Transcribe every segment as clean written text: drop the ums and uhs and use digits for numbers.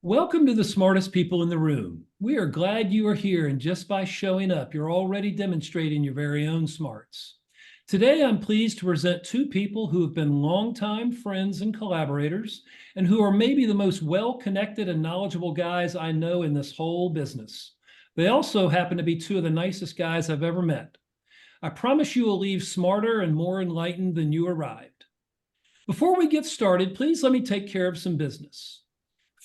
Welcome to the smartest people in the room. We are glad you are here, and just by showing up, you're already demonstrating your very own smarts. Today, I'm pleased to present two people who have been longtime friends and collaborators, and who are maybe the most well-connected and knowledgeable guys I know in this whole business. They also happen to be two of the nicest guys I've ever met. I promise you will leave smarter and more enlightened than you arrived. Before we get started, please let me take care of some business.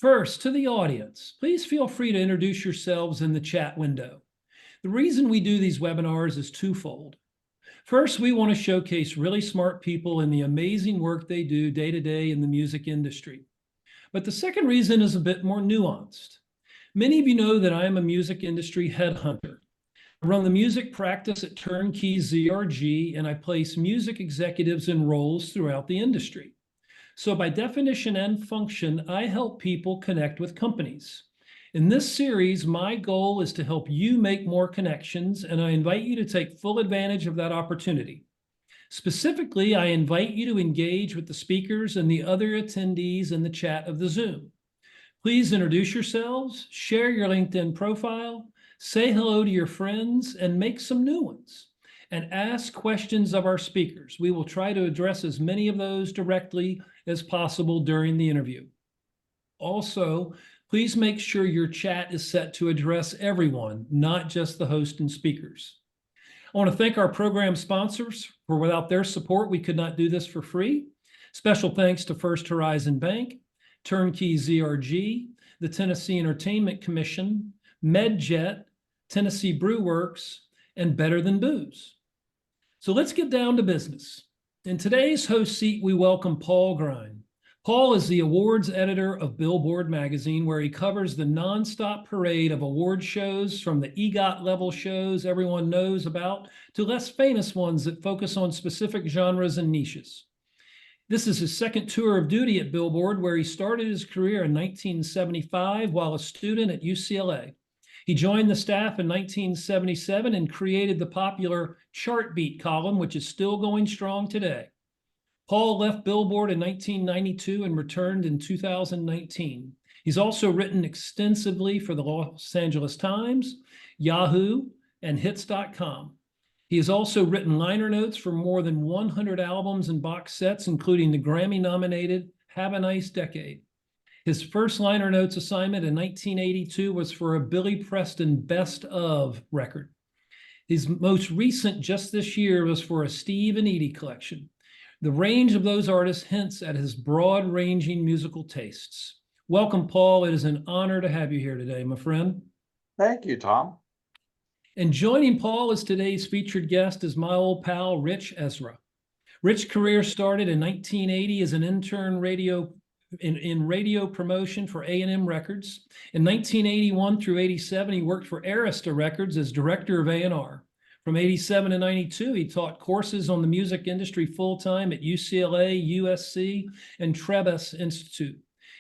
First, to the audience, please feel free to introduce yourselves in the chat window. The reason we do these webinars is twofold. First, we want to showcase really smart people and the amazing work they do day to day in the music industry. But the second reason is a bit more nuanced. Many of you know that I am a music industry headhunter. I run the music practice at Turnkey ZRG, and I place music executives in roles throughout the industry. So by definition and function, I help people connect with companies. In this series, my goal is to help you make more connections, and I invite you to take full advantage of that opportunity. Specifically, I invite you to engage with the speakers and the other attendees in the chat of the Zoom. Please introduce yourselves, share your LinkedIn profile, say hello to your friends, and make some new ones. And ask questions of our speakers. We will try to address as many of those directly as possible during the interview. Also, please make sure your chat is set to address everyone, not just the host and speakers. I want to thank our program sponsors, for without their support, we could not do this for free. Special thanks to First Horizon Bank, Turnkey ZRG, the Tennessee Entertainment Commission, MedJet, Tennessee Brew Works, and Better Than Booze. So let's get down to business. In today's host seat, we welcome Paul Grein. Paul is the awards editor of Billboard magazine, where he covers the nonstop parade of award shows, from the EGOT level shows everyone knows about to less famous ones that focus on specific genres and niches. This is his second tour of duty at Billboard, where he started his career in 1975 while a student at UCLA. He joined the staff in 1977 and created the popular Chart Beat column, which is still going strong today. Paul left Billboard in 1992 and returned in 2019. He's also written extensively for the Los Angeles Times, Yahoo, and Hits.com. He has also written liner notes for more than 100 albums and box sets, including the Grammy-nominated Have a Nice Decade. His first liner notes assignment in 1982 was for a Billy Preston Best Of record. His most recent, just this year, was for a Steve and Edie collection. The range of those artists hints at his broad-ranging musical tastes. Welcome, Paul. It is an honor to have you here today, my friend. Thank you, Tom. And joining Paul as today's featured guest is my old pal, Ritch Esra. Rich's career started in 1980 as an intern in radio promotion for A&M Records. In 1981 through 87, he worked for Arista Records as director of A&R. From 87 to 92, he taught courses on the music industry full-time at UCLA, USC, and Trebas Institute.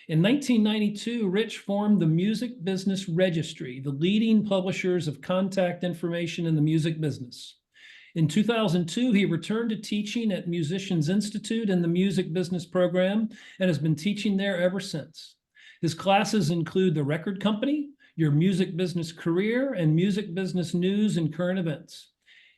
In 1992, Ritch formed the Music Business Registry, the leading publishers of contact information in the music business. In 2002, he returned to teaching at Musicians Institute in the Music Business program and has been teaching there ever since. His classes include the record company, your music business career, and music business news and current events.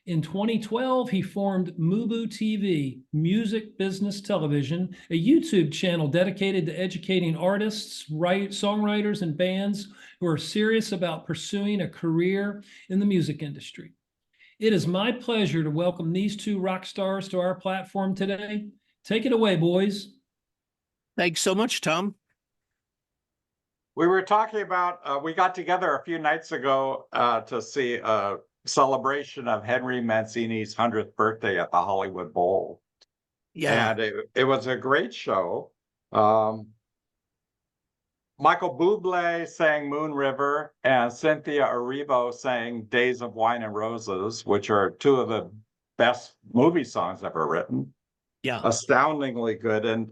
In 2012, he formed Mubu TV, Music Business Television, a YouTube channel dedicated to educating artists, songwriters, and bands who are serious about pursuing a career in the music industry. It is my pleasure to welcome these two rock stars to our platform today. Take it away, boys. Thanks so much, Tom. We were talking about, we got together a few nights ago to see a celebration of Henry Mancini's 100th birthday at the Hollywood Bowl. Yeah. And it was a great show. Michael Bublé sang Moon River, and Cynthia Erivo sang Days of Wine and Roses, which are two of the best movie songs ever written. Yeah. Astoundingly good. And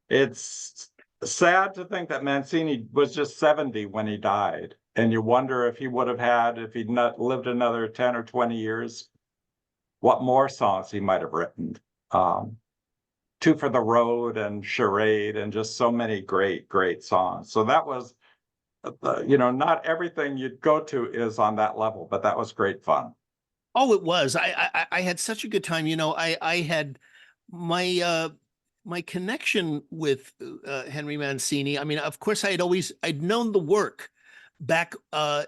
it's sad to think that Mancini was just 70 when he died. And you wonder if he would have had, if he'd not lived another 10 or 20 years, what more songs he might have written. Two for the Road and Charade and just so many great, great songs. So that was not everything you'd go to is on that level, but that was great fun. Oh, it was. I had such a good time. I had my my connection with Henry Mancini. I mean, of course, I'd known the work back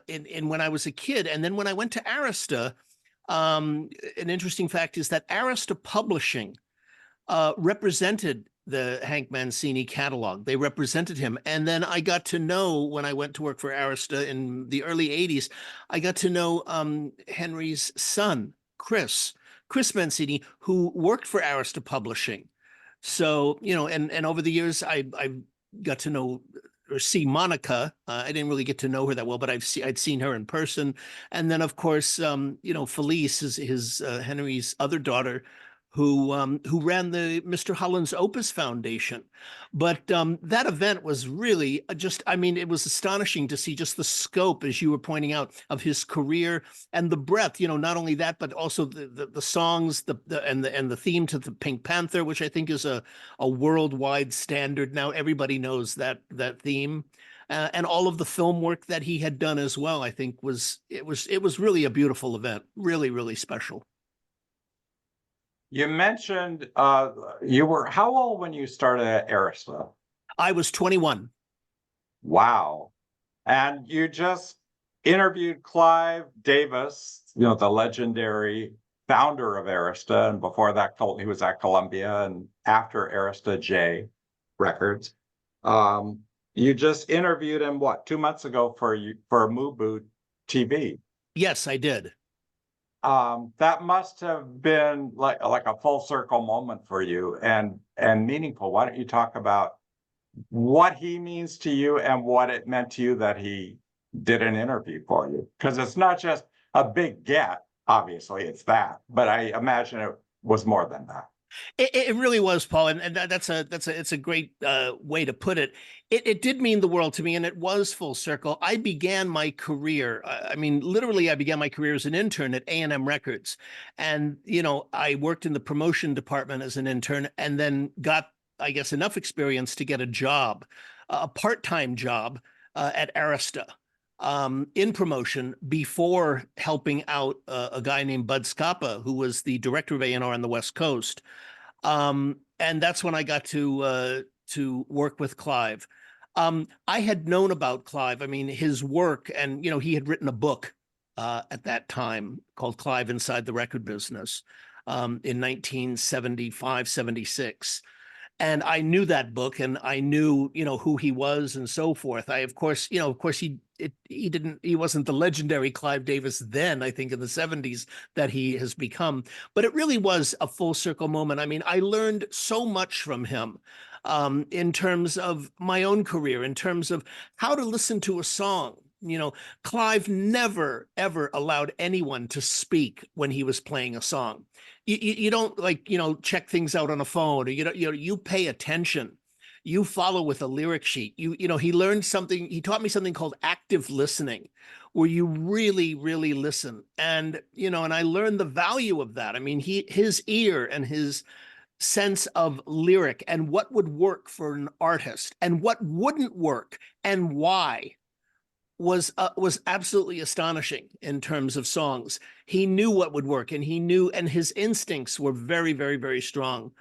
in when I was a kid, and then when I went to Arista, an interesting fact is that Arista Publishing represented the Hank Mancini catalog. They represented him. And then I got to know, when I went to work for Arista in the early 80s, I got to know Henry's son, Chris Mancini, who worked for Arista Publishing. So, and over the years, I got to know or see Monica. I didn't really get to know her that well, but I'd seen her in person. And then, of course, Felice, his Henry's other daughter, who ran the Mr. Holland's Opus Foundation. But that event was really it was astonishing to see just the scope, as you were pointing out, of his career and the breadth. Not only that, but also the songs, and the theme to the Pink Panther, which I think is a worldwide standard now. Everybody knows that theme. And all of the film work that he had done as well, I think was really a beautiful event, really, really special. You mentioned you were how old when you started at Arista? I was 21. Wow. And you just interviewed Clive Davis, the legendary founder of Arista. And before that, he was at Columbia, and after Arista J Records. You just interviewed him, 2 months ago for Mubu TV? Yes, I did. That must have been like a full circle moment for you, and meaningful. Why don't you talk about what he means to you and what it meant to you that he did an interview for you? Because it's not just a big get, obviously it's that, but I imagine it was more than that. It really was, Paul, and it's a great way to put it. It did mean the world to me, and it was full circle. I began my career. Literally, I began my career as an intern at A&M Records, and I worked in the promotion department as an intern, and then got, I guess, enough experience to get a job, a part-time job at Arista. In promotion, before helping out a guy named Bud Scapa, who was the director of A&R on the West Coast. And that's when I got to work with Clive. I had known about Clive. His work, and he had written a book at that time called Clive Inside the Record Business in 1975, 76. And I knew that book, and I knew, who he was and so forth. He wasn't the legendary Clive Davis then, I think in the 70s, that he has become, but it really was a full circle moment. I learned so much from him in terms of my own career, in terms of how to listen to a song. Clive never, ever allowed anyone to speak when he was playing a song. You don't check things out on a phone, or you pay attention. You follow with a lyric sheet. He learned something. He taught me something called active listening, where you really, really listen. And I learned the value of that. His ear and his sense of lyric and what would work for an artist and what wouldn't work and why was absolutely astonishing in terms of songs. He knew what would work, and his instincts were very, very, very strong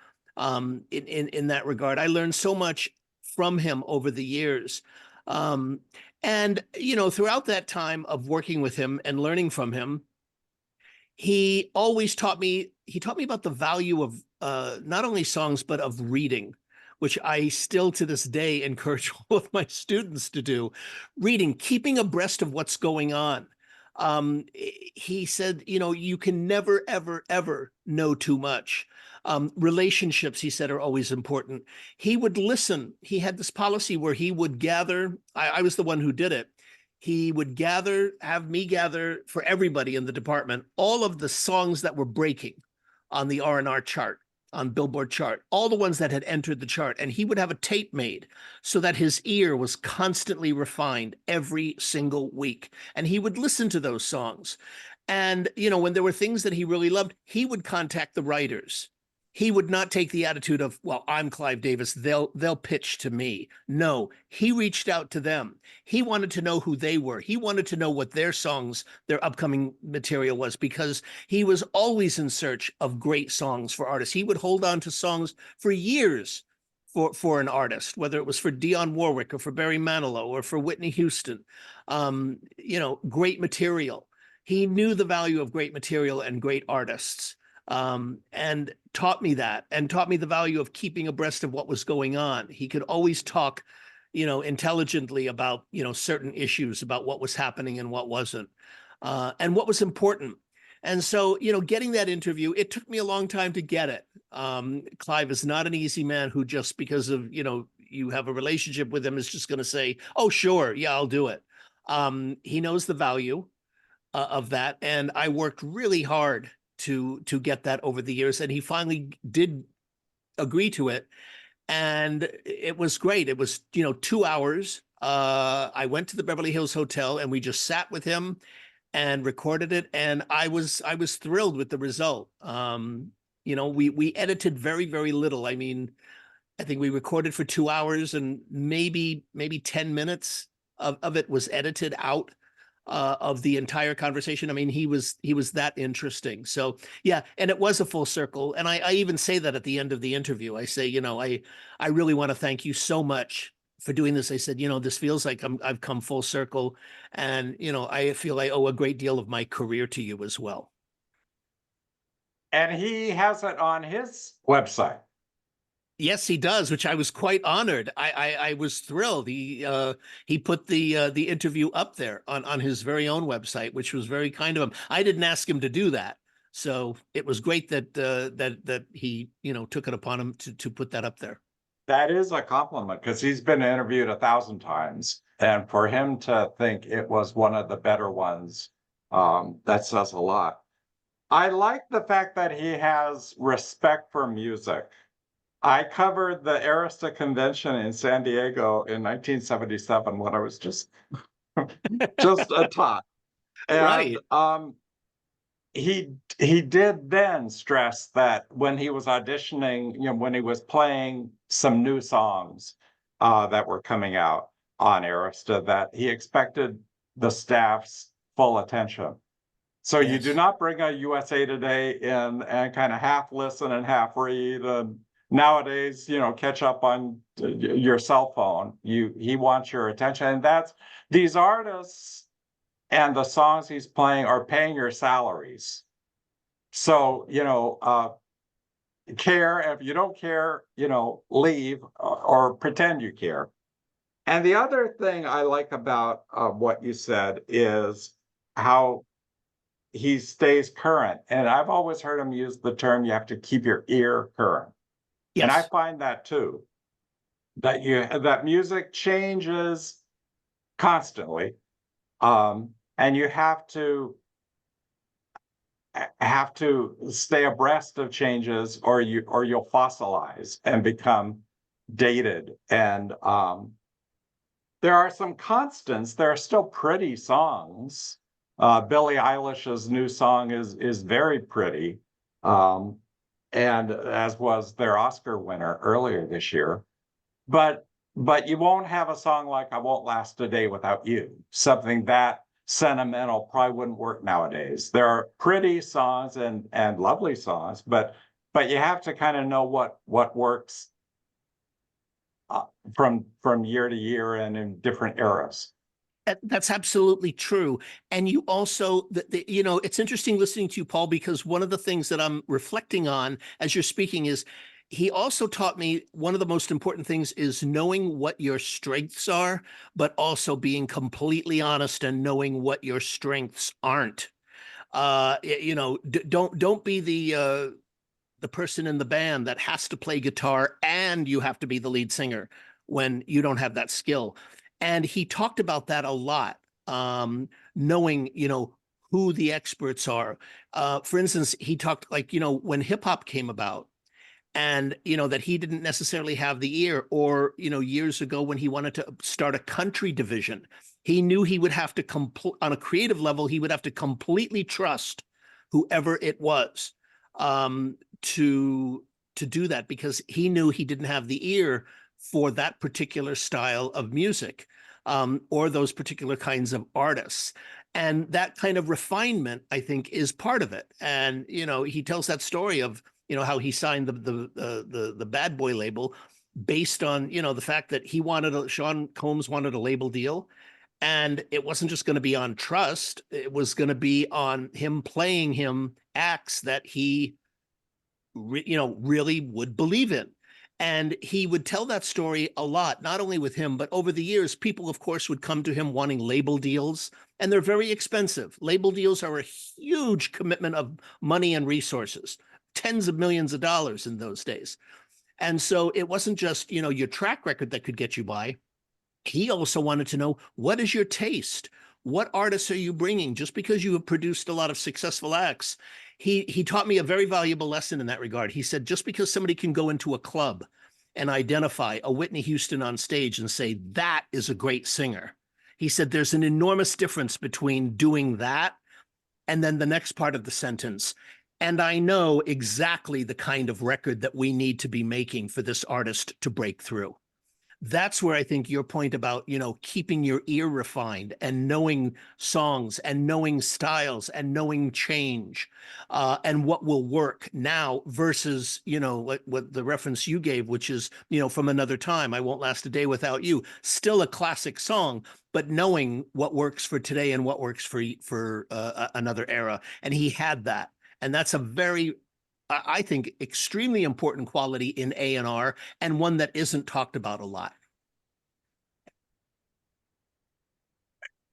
in that regard. I learned so much from him over the years. And throughout that time of working with him and learning from him, he always taught me about the value of not only songs, but of reading, which I still to this day encourage all of my students to do. Reading, keeping abreast of what's going on. He said, you can never, ever, ever know too much. Relationships, he said, are always important. He would listen. He had this policy where he would gather. I was the one who did it. He would have me gather for everybody in the department all of the songs that were breaking on the R&R chart, on Billboard chart, all the ones that had entered the chart. And he would have a tape made so that his ear was constantly refined every single week. And he would listen to those songs. And, when there were things that he really loved, he would contact the writers. he would not take the attitude of, well, I'm Clive Davis, they'll pitch to me. No, he reached out to them. He wanted to know who they were. He wanted to know what their songs, their upcoming material was, because he was always in search of great songs for artists. He would hold on to songs for years for an artist, whether it was for Dionne Warwick or for Barry Manilow or for Whitney Houston. Great material. He knew the value of great material and great artists, and taught me that, and taught me the value of keeping abreast of what was going on. He could always talk, intelligently about, certain issues, about what was happening and what wasn't, and what was important. And so, getting that interview, it took me a long time to get it. Clive is not an easy man who just because of, you have a relationship with him is just going to say, oh, sure, yeah, I'll do it. He knows the value of that. And I worked really hard to get that over the years. And he finally did agree to it. And it was great. It was, 2 hours. I went to the Beverly Hills Hotel and we just sat with him and recorded it. And I was thrilled with the result. We edited very, very little. I mean, I think we recorded for 2 hours and maybe 10 minutes of it was edited out of the entire conversation. I mean, he was that interesting. So yeah, and it was a full circle. And I even say that at the end of the interview. I say, I really want to thank you so much for doing this. I said, this feels like I've come full circle, and I feel I owe a great deal of my career to you as well. And he has it on his website. Yes, he does, which I was quite honored. I was thrilled. He put the interview up there on his very own website, which was very kind of him. I didn't ask him to do that, so it was great that that he took it upon him to put that up there. That is a compliment because he's been interviewed 1,000 times, and for him to think it was one of the better ones, that says a lot. I like the fact that he has respect for music. I covered the Arista convention in San Diego in 1977 when I was just a tot. And Right. he did then stress that when he was auditioning, when he was playing some new songs that were coming out on Arista, that he expected the staff's full attention. So you do Yes. not bring a USA Today in and kind of half listen and half read. And nowadays, catch up on your cell phone. He wants your attention, and these artists and the songs he's playing are paying your salaries. So care. If you don't care, leave or pretend you care. And the other thing I like about what you said is how he stays current. And I've always heard him use the term, you have to keep your ear current. And I Yes. find that too, that music changes constantly. And you have to stay abreast of changes or you'll fossilize and become dated. And there are some constants. There are still pretty songs. Billie Eilish's new song is very pretty, and as was their Oscar winner earlier this year. But you won't have a song like "I Won't Last a Day Without You." Something that sentimental probably wouldn't work nowadays. There are pretty songs and lovely songs, but you have to kind of know what works from year to year and in different eras. That's absolutely true. And you also, it's interesting listening to you, Paul, because one of the things that I'm reflecting on as you're speaking is he also taught me one of the most important things is knowing what your strengths are, but also being completely honest and knowing what your strengths aren't. Don't be the person in the band that has to play guitar and you have to be the lead singer when you don't have that skill. And he talked about that a lot, knowing, who the experts are. For instance, he talked like, when hip hop came about and, that he didn't necessarily have the ear, or, years ago when he wanted to start a country division, he knew he would have to, on a creative level, he would have to completely trust whoever it was to to do that because he knew he didn't have the ear for that particular style of music, or those particular kinds of artists. And that kind of refinement, I think, is part of it. And, you know, he tells that story of, you know, how he signed the Bad Boy label based on, you know, the fact that Sean Combs wanted a label deal. And it wasn't just going to be on trust. It was going to be on him playing him acts that he, really would believe in. And he would tell that story a lot, not only with him, but over the years, people, of course, would come to him wanting label deals, and they're very expensive. Label deals are a huge commitment of money and resources, tens of millions of dollars in those days. And so it wasn't just, your track record that could get you by. He also wanted to know, what is your taste? What artists are you bringing? Just because you have produced a lot of successful acts, he taught me a very valuable lesson in that regard. He said, just because somebody can go into a club and identify a Whitney Houston on stage and say, that is a great singer. He said, there's an enormous difference between doing that and then the next part of the sentence. And I know exactly the kind of record that we need to be making for this artist to break through. That's where I think your point about, keeping your ear refined and knowing songs and knowing styles and knowing change, and what will work now versus, what the reference you gave, which is, from another time, I Won't Last a Day Without You, still a classic song, but knowing what works for today and what works for another era. And he had that. And that's a very, I think, extremely important quality in A&R, and one that isn't talked about a lot.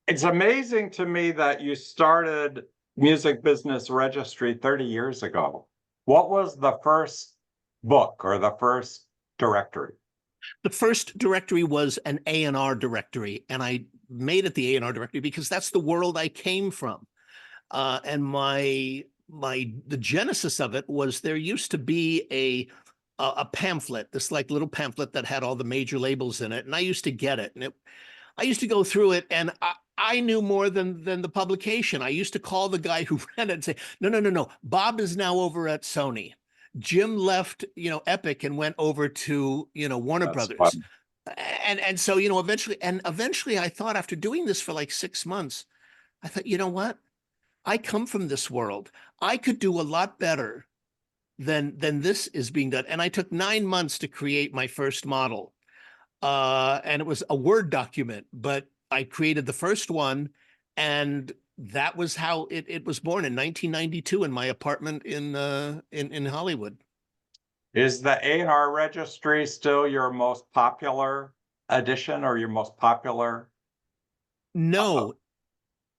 It's amazing to me that you started Music Business Registry 30 years ago. What was the first book or the first directory? The first directory was an A&R directory, and I made it the A&R directory because that's the world I came from. And the genesis of it was there used to be a pamphlet, this like little pamphlet that had all the major labels in it, and I used to get it, and I used to go through it, and I knew more than the publication. I used to call the guy who ran it and say, no, Bob is now over at Sony. Jim left, Epic and went over to, Warner That's Brothers. fun. And so, eventually I thought, after doing this for like 6 months, I thought, you know what? I come from this world. I could do a lot better than this is being done. And I took 9 months to create my first model. And it was a Word document, but I created the first one, and that was how it was born in 1992 in my apartment in Hollywood. Is the A&R registry still your most popular edition or your most popular? No,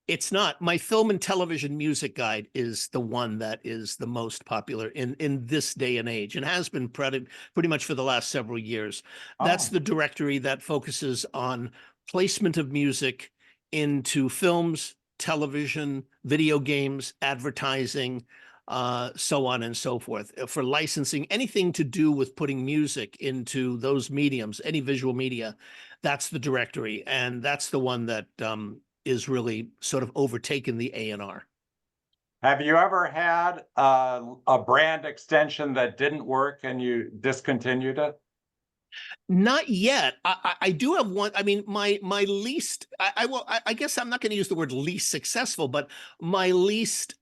it's not. My film and television music guide is the one that is the most popular in this day and age, and has been pretty much for the last several years. That's the directory that focuses on placement of music into films, television, video games, advertising, so on and so forth. For licensing, anything to do with putting music into those mediums, any visual media, that's the directory. And that's the one that is really sort of overtaken the A&R. Have you ever had a brand extension that didn't work and you discontinued it? Not yet. I do have one. I mean, my least. I guess I'm not going to use the word least successful, but my least.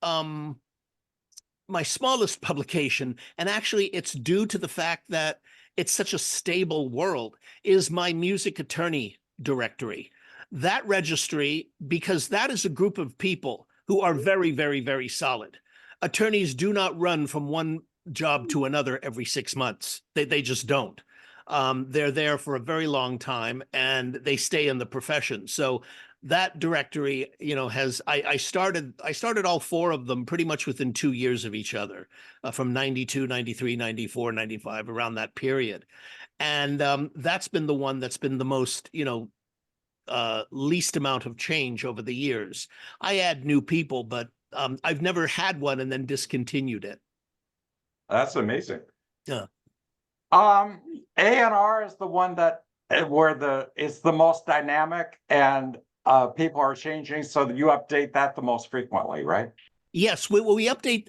My smallest publication, and actually, it's due to the fact that it's such a stable world, is my music attorney directory. That registry, because that is a group of people who are very, very, very solid. Attorneys do not run from one job to another every 6 months. They just don't. They're there for a very long time, and they stay in the profession. So that directory, I started all 4 of them pretty much within 2 years of each other, from 92, 93, 94, 95, around that period. And that's been the one that's been the most, least amount of change over the years. I add new people, but I've never had one and then discontinued it. That's amazing. Yeah. A&R is the one that it's the most dynamic, and people are changing, so that you update that the most frequently, right? Yes, we update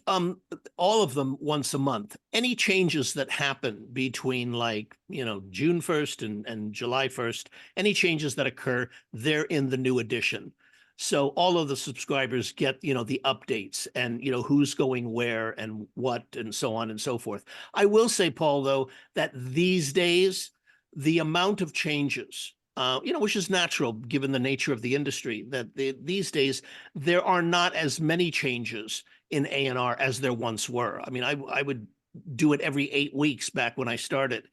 all of them once a month. Any changes that happen between like, June 1st and July 1st, any changes that occur, they're in the new edition. So all of the subscribers get, the updates and, who's going where and what and so on and so forth. I will say, Paul, though, that these days, the amount of changes, which is natural given the nature of the industry, that these days there are not as many changes in A&R as there once were. I mean, I would do it every 8 weeks back when I started.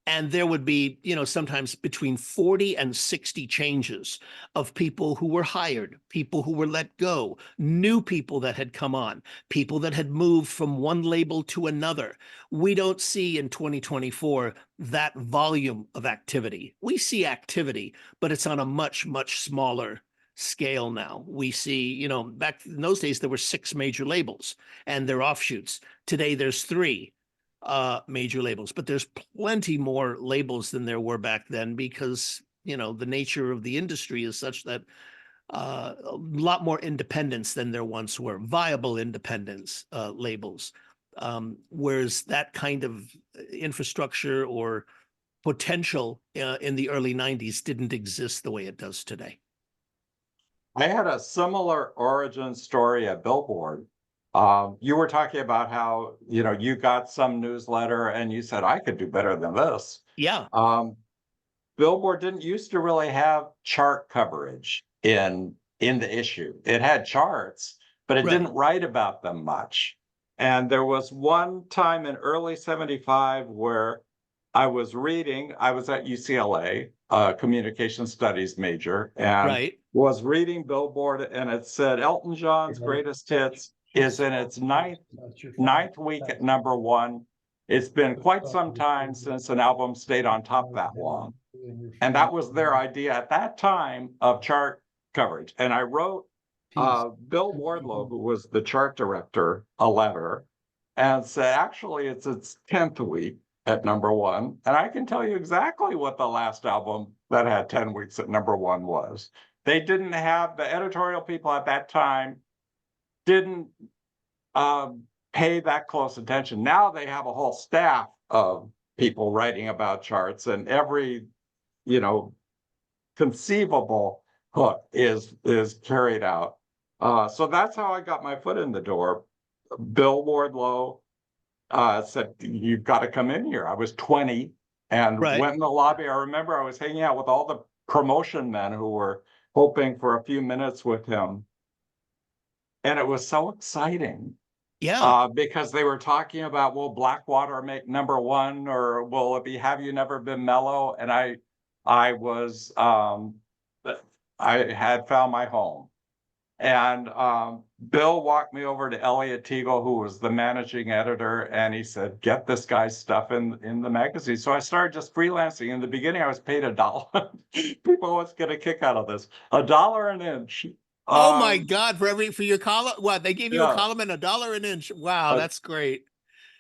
And there would be, sometimes between 40 and 60 changes of people who were hired, people who were let go, new people that had come on, people that had moved from one label to another. We don't see in 2024 that volume of activity. We see activity, but it's on a much, much smaller scale now. We see, back in those days, there were 6 major labels and their offshoots. Today, there's 3 major labels, but there's plenty more labels than there were back then because, the nature of the industry is such that a lot more independence than there once were, viable independence labels. Whereas that kind of infrastructure or potential in the early 90s didn't exist the way it does today. I had a similar origin story at Billboard. You were talking about how, you got some newsletter and you said, I could do better than this. Yeah, Billboard didn't used to really have chart coverage in the issue. It had charts, but it right. didn't write about them much. And there was one time in early 75 where I was at UCLA, communication studies major, and Right. was reading Billboard, and it said Elton John's greatest hits is in its ninth week at #1. It's been quite some time since an album stayed on top that long. And that was their idea at that time of chart coverage. And I wrote Bill Wardlow, who was the chart director, a letter and said, actually, it's its 10th week at #1. And I can tell you exactly what the last album that had 10 weeks at #1 was. They didn't have, the editorial people at that time didn't pay that close attention. Now they have a whole staff of people writing about charts, and every, conceivable hook is carried out. So that's how I got my foot in the door. Bill Wardlow said, you've got to come in here. I was 20 and Right. went in the lobby. I remember I was hanging out with all the promotion men who were hoping for a few minutes with him. And it was so exciting. Yeah. Because they were talking about, will Blackwater make #1, or will it be Have You Never Been Mellow? And I had found my home. And Bill walked me over to Elliot Teagle, who was the managing editor, and he said, get this guy's stuff in the magazine. So I started just freelancing. In the beginning, I was paid $1. People always get a kick out of this. $1 an inch. Oh my God! For your column, what they gave you a Yeah. column and $1 an inch. Wow, that's great.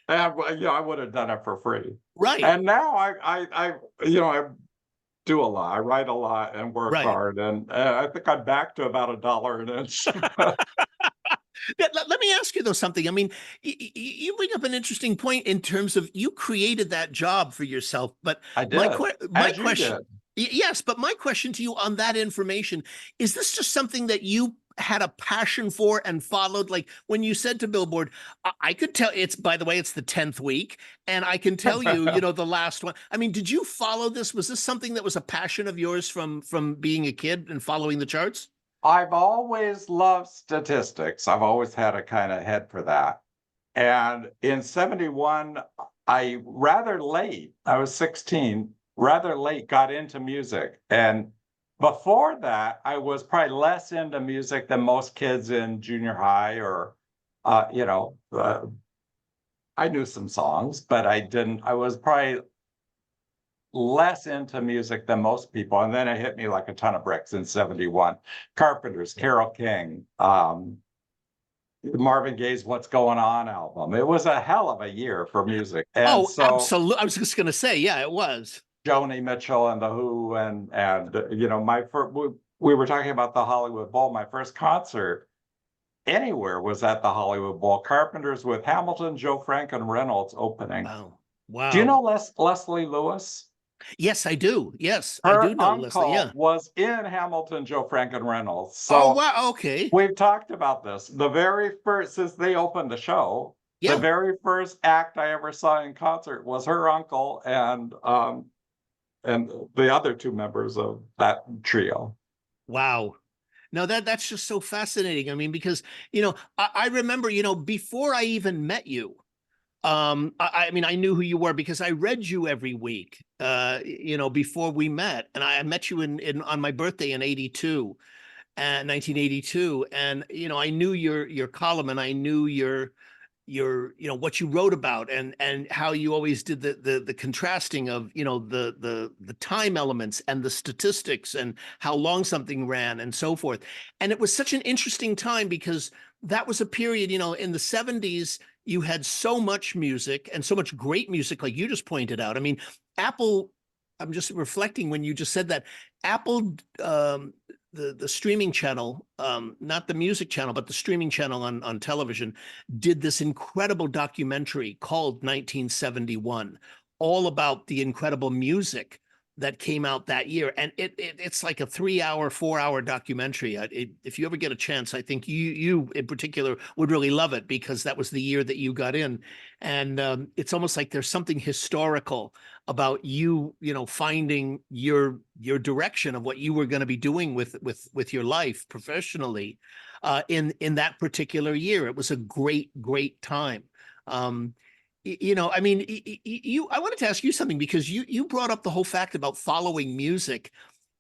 And I would have done it for free. Right. And now I do a lot. I write a lot and work Right. hard, and I think I'm back to about $1 an inch. Let me ask you though something. I mean, you bring up an interesting point in terms of you created that job for yourself, but I did, my as you question, did. yes, but my question to you on that information, is this just something that you had a passion for and followed? Like when you said to Billboard, I could tell it's, by the way, it's the 10th week, and I can tell you, the last one. I mean, did you follow this? Was this something that was a passion of yours from being a kid and following the charts? I've always loved statistics. I've always had a kind of head for that. And in 71, I was 16, rather late, got into music. And before that, I was probably less into music than most kids in junior high, or, I knew some songs, but I was probably less into music than most people. And then it hit me like a ton of bricks in 71. Carpenters, Carole King, Marvin Gaye's What's Going On album. It was a hell of a year for music. And so absolutely. I was just going to say, yeah, it was. Joni Mitchell and The Who, we were talking about the Hollywood Bowl. My first concert anywhere was at the Hollywood Bowl. Carpenters with Hamilton, Joe Frank, and Reynolds opening. Wow. Do you Wow. know Leslie Lewis? Yes, I do. Yes, I Her do know Leslie. uncle Yeah. was in Hamilton, Joe Frank, and Reynolds. Oh, So wow. Okay. we've talked about this. The very first, since they opened the show, the Yeah. very first act I ever saw in concert was her uncle and the other two members of that trio. Wow. No, that's just so fascinating. I mean, because, I remember, before I even met you, I mean, I knew who you were because I read you every week, before we met. And I met you in on my birthday in 82, and 1982. And, I knew your column, and I knew what you wrote about, and how you always did the contrasting of, the time elements and the statistics and how long something ran and so forth. And it was such an interesting time because that was a period, in the 70s, you had so much music and so much great music, like you just pointed out. I mean, Apple, I'm just reflecting when you just said that Apple, the streaming channel, not the music channel, but the streaming channel on television, did this incredible documentary called 1971, all about the incredible music that came out that year. And it's like a 3-hour, 4-hour documentary. If you ever get a chance, I think you in particular would really love it, because that was the year that you got in. And it's almost like there's something historical about you, finding your direction of what you were going to be doing with your life professionally, in that particular year. It was a great time. I mean, I wanted to ask you something, because you brought up the whole fact about following music.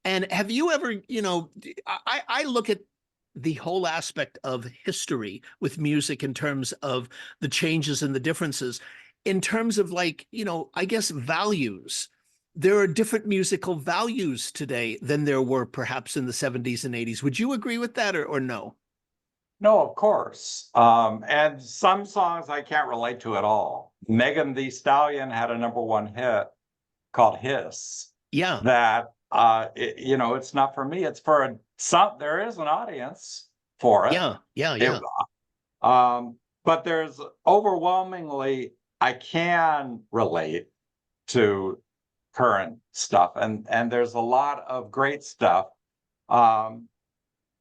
And have you ever, I look at the whole aspect of history with music in terms of the changes and the differences, in terms of, like, I guess, values. There are different musical values today than there were perhaps in the 70s and 80s. Would you agree with that, or no? No, of course. And some songs I can't relate to at all. Megan Thee Stallion had a #1 hit called Hiss. Yeah, That it's not for me. It's for some. There is an audience for it. yeah, yeah, It yeah, but there's overwhelmingly I can relate to current stuff, and there's a lot of great stuff. Um,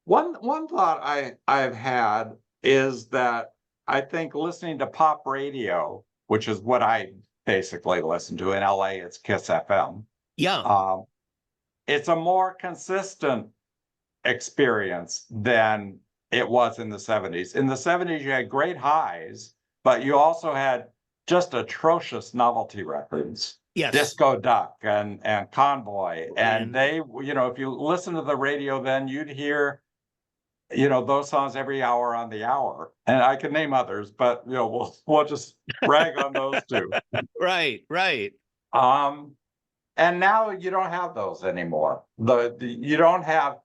one thought I've had is that I think listening to pop radio, which is what I basically listen to in LA, it's Kiss FM. yeah, Um, it's a more consistent experience than it was in the 70s. In the 70s, you had great highs, but you also had just atrocious novelty records. yes. Disco Duck and Convoy. And And they, if you listen to the radio, then you'd hear, those songs every hour on the hour. And I can name others, but we'll just brag on those two. right, right. Um, and now you don't have those anymore. You don't have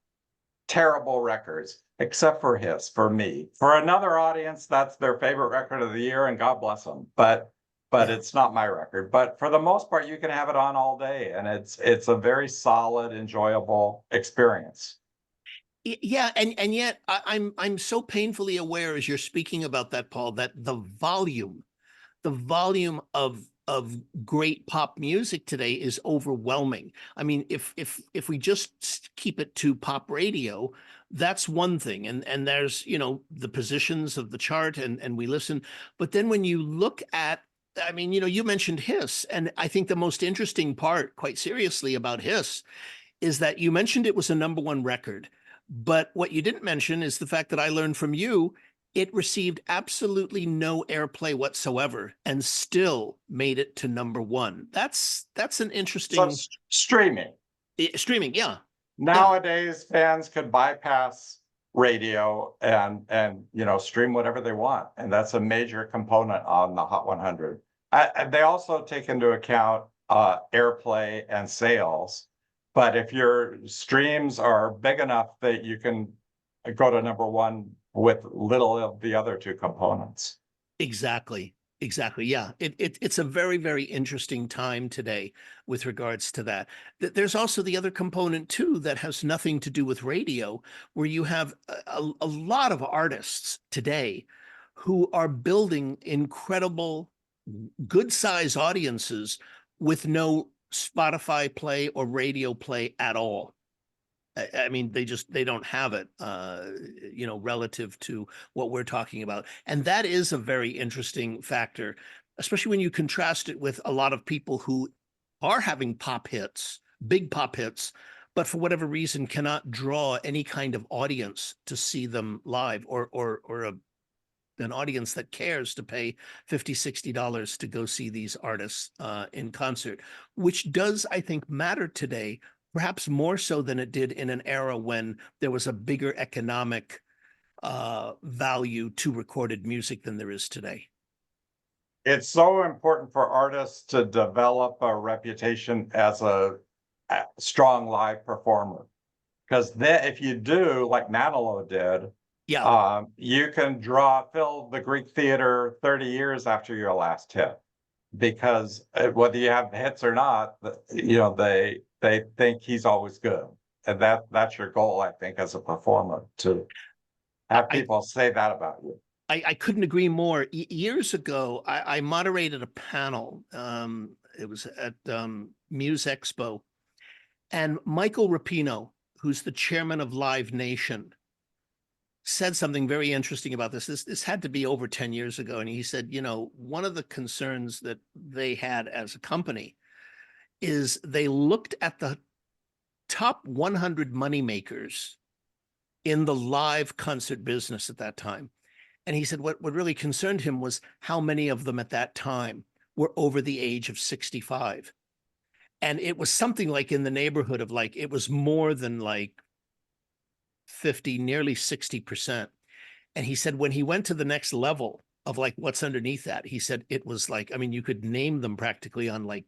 terrible records, except for his, for me. For another audience, that's their favorite record of the year, and God bless them. But Yeah. it's not my record. But for the most part, you can have it on all day, and it's a very solid, enjoyable experience. Yeah, and yet I'm so painfully aware, as you're speaking about that, Paul, that the volume of great pop music today is overwhelming. I mean, if we just keep it to pop radio, that's one thing, and there's, the positions of the chart, and we listen. But then when you look at, I mean, you mentioned Hiss, and I think the most interesting part, quite seriously, about Hiss is that you mentioned it was a #1 record. But what you didn't mention is the fact that I learned from you, it received absolutely no airplay whatsoever and still made it to #1. That's an So interesting streaming. streaming. Yeah. Yeah. Nowadays, fans could bypass radio and stream whatever they want, and that's a major component on the Hot 100. They also take into account airplay and sales, but if your streams are big enough that you can go to #1 with little of the other two components. Exactly. Exactly. Yeah. It's a very, very interesting time today with regards to that. There's also the other component too that has nothing to do with radio, where you have a lot of artists today who are building incredible, good size audiences with no Spotify play or radio play at all. I mean, they don't have it, relative to what we're talking about. And that is a very interesting factor, especially when you contrast it with a lot of people who are having pop hits, big pop hits, but for whatever reason cannot draw any kind of audience to see them live, or an audience that cares to pay $50, $60 to go see these artists in concert, which does, I think, matter today, perhaps more so than it did in an era when there was a bigger economic value to recorded music than there is today. It's so important for artists to develop a reputation as a strong live performer. Because then if you do, like Manilow did, Yeah. you can fill the Greek theater 30 years after your last hit. Because whether you have hits or not, they think he's always good. And that's your goal, I think, as a performer, to have I, people say that about you. I couldn't agree more. Years ago, I moderated a panel. It was at Muse Expo, and Michael Rapino, who's the chairman of Live Nation, said something very interesting about this. This had to be over 10 years ago. And he said, one of the concerns that they had as a company is they looked at the top 100 moneymakers in the live concert business at that time. And he said what really concerned him was how many of them at that time were over the age of 65. And it was something like in the neighborhood of like, it was more than like 50, nearly 60%. And he said when he went to the next level of like what's underneath that, he said it was like, I mean, you could name them practically on like,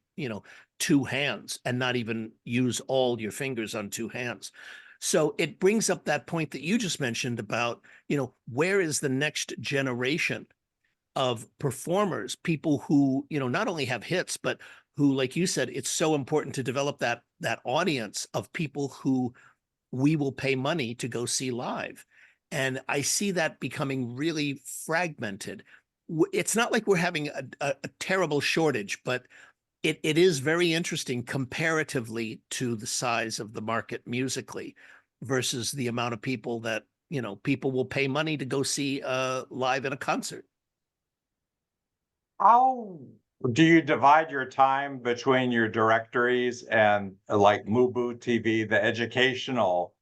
two hands and not even use all your fingers on two hands. So it brings up that point that you just mentioned about, where is the next generation of performers, people who, not only have hits, but who, like you said, it's so important to develop that audience of people who we will pay money to go see live. And I see that becoming really fragmented. It's not like we're having a terrible shortage, but it is very interesting comparatively to the size of the market musically versus the amount of people that, people will pay money to go see live at a concert. How do you divide your time between your directories and like Mubu TV, the educational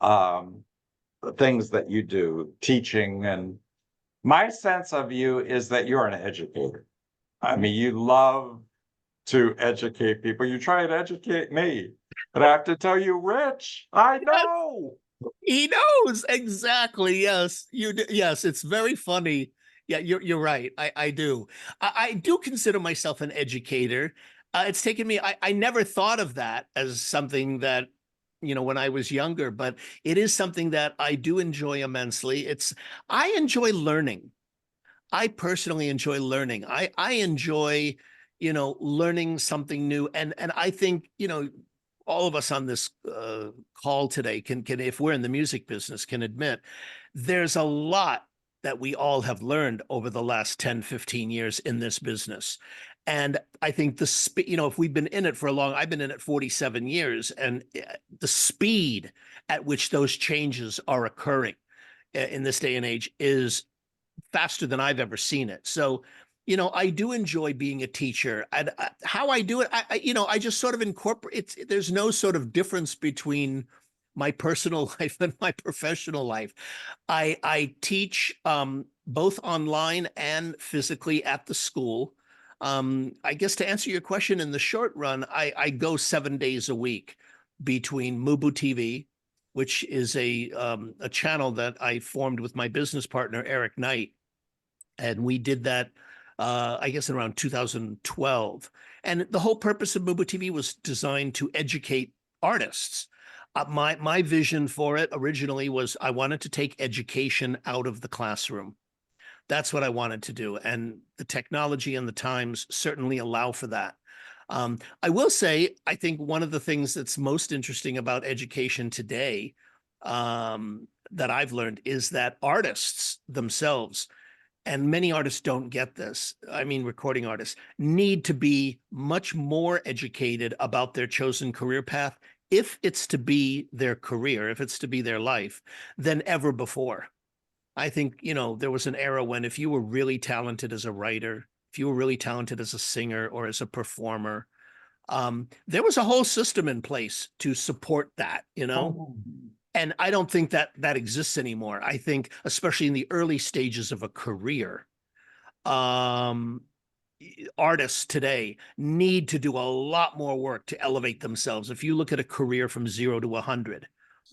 um, things that you do, teaching? And my sense of you is that you're an educator. I mean, you love to educate people. You try to educate me, but I have to tell you, Rich, I know. He knows exactly. Yes, yes, it's very funny. Yeah, you're right. I do. I do consider myself an educator. It's taken me. I never thought of that as something that, when I was younger, but it is something that I do enjoy immensely. I enjoy learning. I personally enjoy learning. I enjoy, learning something new. And I think, all of us on this call today can, if we're in the music business, can admit there's a lot that we all have learned over the last 10, 15 years in this business. And I think if we've been in it for a long, I've been in it 47 years, and the speed at which those changes are occurring in this day and age is faster than I've ever seen it. So, I do enjoy being a teacher. And how I do it, I just sort of incorporate. There's no sort of difference between my personal life and my professional life. I teach both online and physically at the school. I guess to answer your question, in the short run, I go 7 days a week between Mubu TV, which is a channel that I formed with my business partner, Eric Knight. And we did that, I guess, in around 2012. And the whole purpose of Mubu TV was designed to educate artists. My vision for it originally was I wanted to take education out of the classroom. That's what I wanted to do. And the technology and the times certainly allow for that. I will say, I think one of the things that's most interesting about education today, that I've learned, is that artists themselves, and many artists don't get this, I mean, recording artists, need to be much more educated about their chosen career path, if it's to be their career, if it's to be their life, than ever before. I think, there was an era when if you were really talented as a writer, if you were really talented as a singer or as a performer, there was a whole system in place to support that, And I don't think that that exists anymore. I think, especially in the early stages of a career, artists today need to do a lot more work to elevate themselves. If you look at a career from 0 to 100,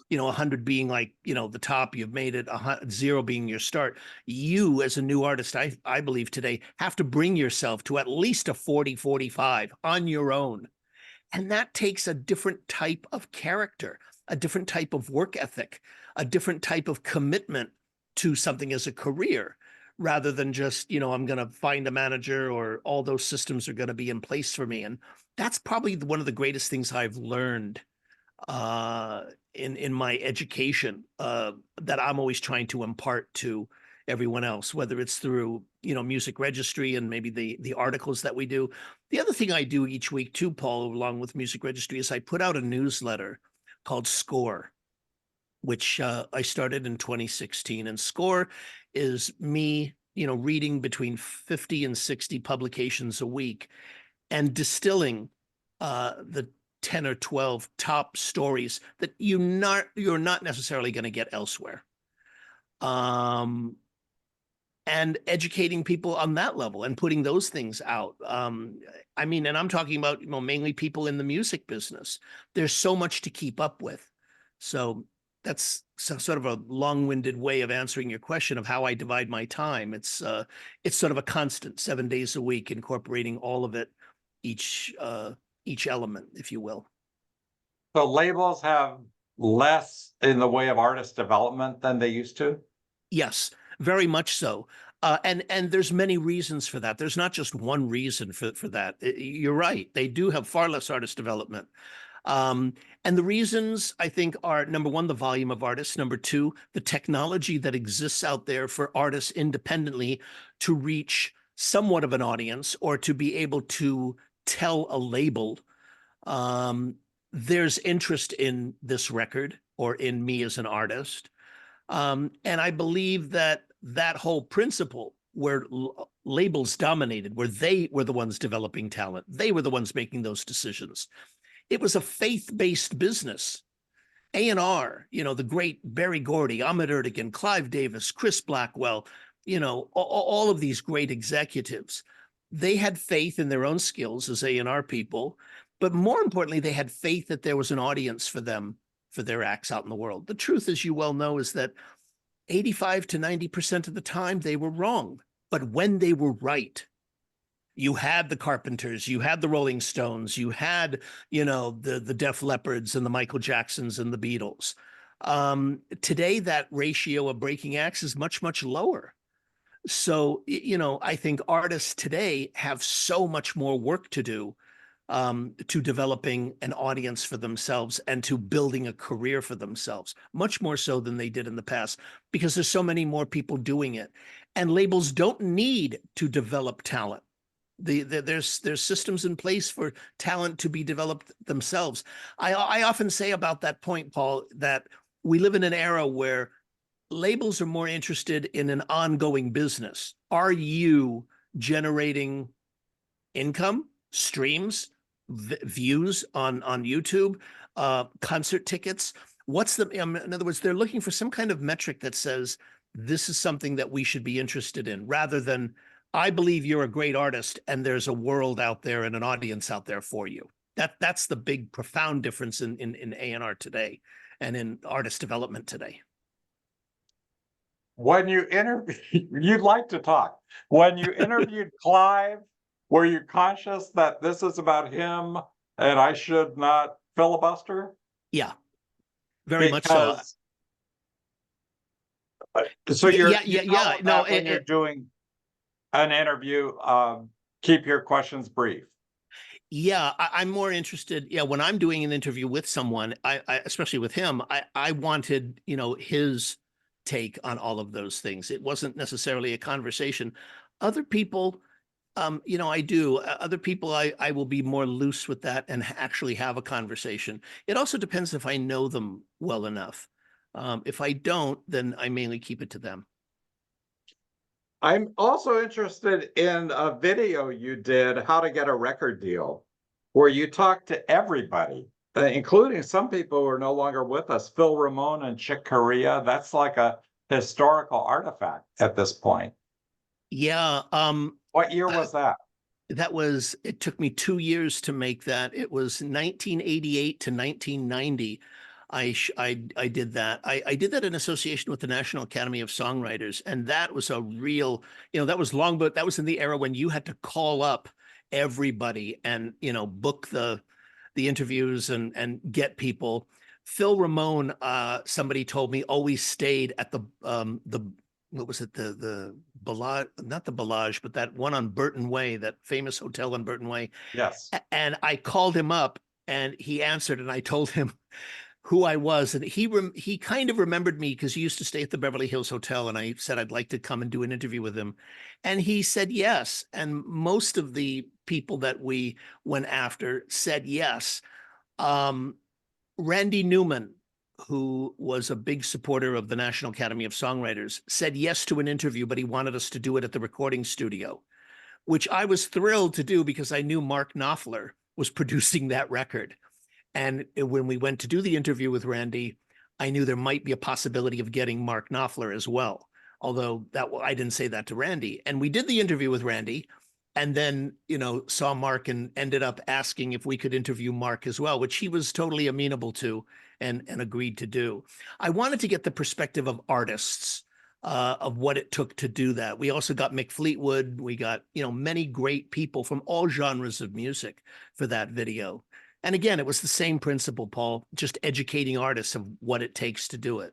100 being like, the top, you've made it, 0 being your start. You as a new artist, I believe today, have to bring yourself to at least a 40, 45 on your own. And that takes a different type of character, a different type of work ethic, a different type of commitment to something as a career, rather than just, I'm going to find a manager or all those systems are going to be in place for me. And that's probably one of the greatest things I've learned in my education, that I'm always trying to impart to everyone else, whether it's through, music registry and maybe the articles that we do. The other thing I do each week too, Paul, along with music registry, is I put out a newsletter called Score, which I started in 2016. And Score is me, reading between 50 and 60 publications a week and distilling the 10 or 12 top stories that you're not necessarily going to get elsewhere. And educating people on that level and putting those things out. I mean, and I'm talking about, mainly people in the music business. There's so much to keep up with. So that's sort of a long-winded way of answering your question of how I divide my time. It's sort of a constant, 7 days a week, incorporating all of it, each element, if you will. So labels have less in the way of artist development than they used to? Yes, very much so. And there's many reasons for that. There's not just one reason for that. You're right. They do have far less artist development. And the reasons, I think, are, number one, the volume of artists. Number two, the technology that exists out there for artists independently to reach somewhat of an audience or to be able to tell a label, there's interest in this record or in me as an artist. And I believe that whole principle where labels dominated, where they were the ones developing talent, they were the ones making those decisions. It was a faith-based business. A&R, the great Berry Gordy, Ahmet Ertegun, Clive Davis, Chris Blackwell, all of these great executives, they had faith in their own skills as A&R people, but more importantly, they had faith that there was an audience for them, for their acts out in the world. The truth, as you well know, is that 85 to 90% of the time they were wrong. But when they were right, you had the Carpenters, you had the Rolling Stones, you had, the Def Leppards and the Michael Jacksons and the Beatles. Today, that ratio of breaking acts is much, much lower. So, I think artists today have so much more work to do to developing an audience for themselves and to building a career for themselves, much more so than they did in the past, because there's so many more people doing it. And labels don't need to develop talent. There's systems in place for talent to be developed themselves. I often say about that point, Paul, that we live in an era where labels are more interested in an ongoing business. Are you generating income, streams, views on YouTube, concert tickets? In other words, they're looking for some kind of metric that says this is something that we should be interested in, rather than, I believe you're a great artist and there's a world out there and an audience out there for you. That's the big, profound difference in A&R today and in artist development today. When you you'd like to talk. When you interviewed Clive, were you conscious that this is about him and I should not filibuster? Yeah, very much so. So you're, Yeah, you yeah, yeah. follow No, that when you're doing an interview, keep your questions brief. yeah, I'm more interested. Yeah, when I'm doing an interview with someone, I especially with him, I wanted, his take on all of those things. It wasn't necessarily a conversation. Other people, I do. Other people, I will be more loose with that and actually have a conversation. It also depends if I know them well enough. If I don't, then I mainly keep it to them. I'm also interested in a video you did, How to Get a Record Deal, where you talked to everybody, including some people who are no longer with us, Phil Ramone and Chick Corea. That's like a historical artifact at this point. Yeah, What year was that? it took me 2 years to make that. It was 1988 to 1990. I did that. I did that in association with the National Academy of Songwriters, and that was a real, that was long, but that was in the era when you had to call up everybody and book the interviews and get people. Phil Ramone, somebody told me, always stayed at the what was it, the Bellage, not the Bellage, but that one on Burton Way, that famous hotel on Burton Way. Yes. And I called him up and he answered, and I told him who I was, and he kind of remembered me because he used to stay at the Beverly Hills Hotel, and I said I'd like to come and do an interview with him, and he said yes. And most of the people that we went after said yes. Randy Newman, who was a big supporter of the National Academy of Songwriters, said yes to an interview, but he wanted us to do it at the recording studio, which I was thrilled to do because I knew Mark Knopfler was producing that record. And when we went to do the interview with Randy, I knew there might be a possibility of getting Mark Knopfler as well. Although I didn't say that to Randy. And we did the interview with Randy, and then saw Mark and ended up asking if we could interview Mark as well, which he was totally amenable to and agreed to do. I wanted to get the perspective of artists, of what it took to do that. We also got Mick Fleetwood. We got many great people from all genres of music for that video. And again, it was the same principle, Paul, just educating artists of what it takes to do it.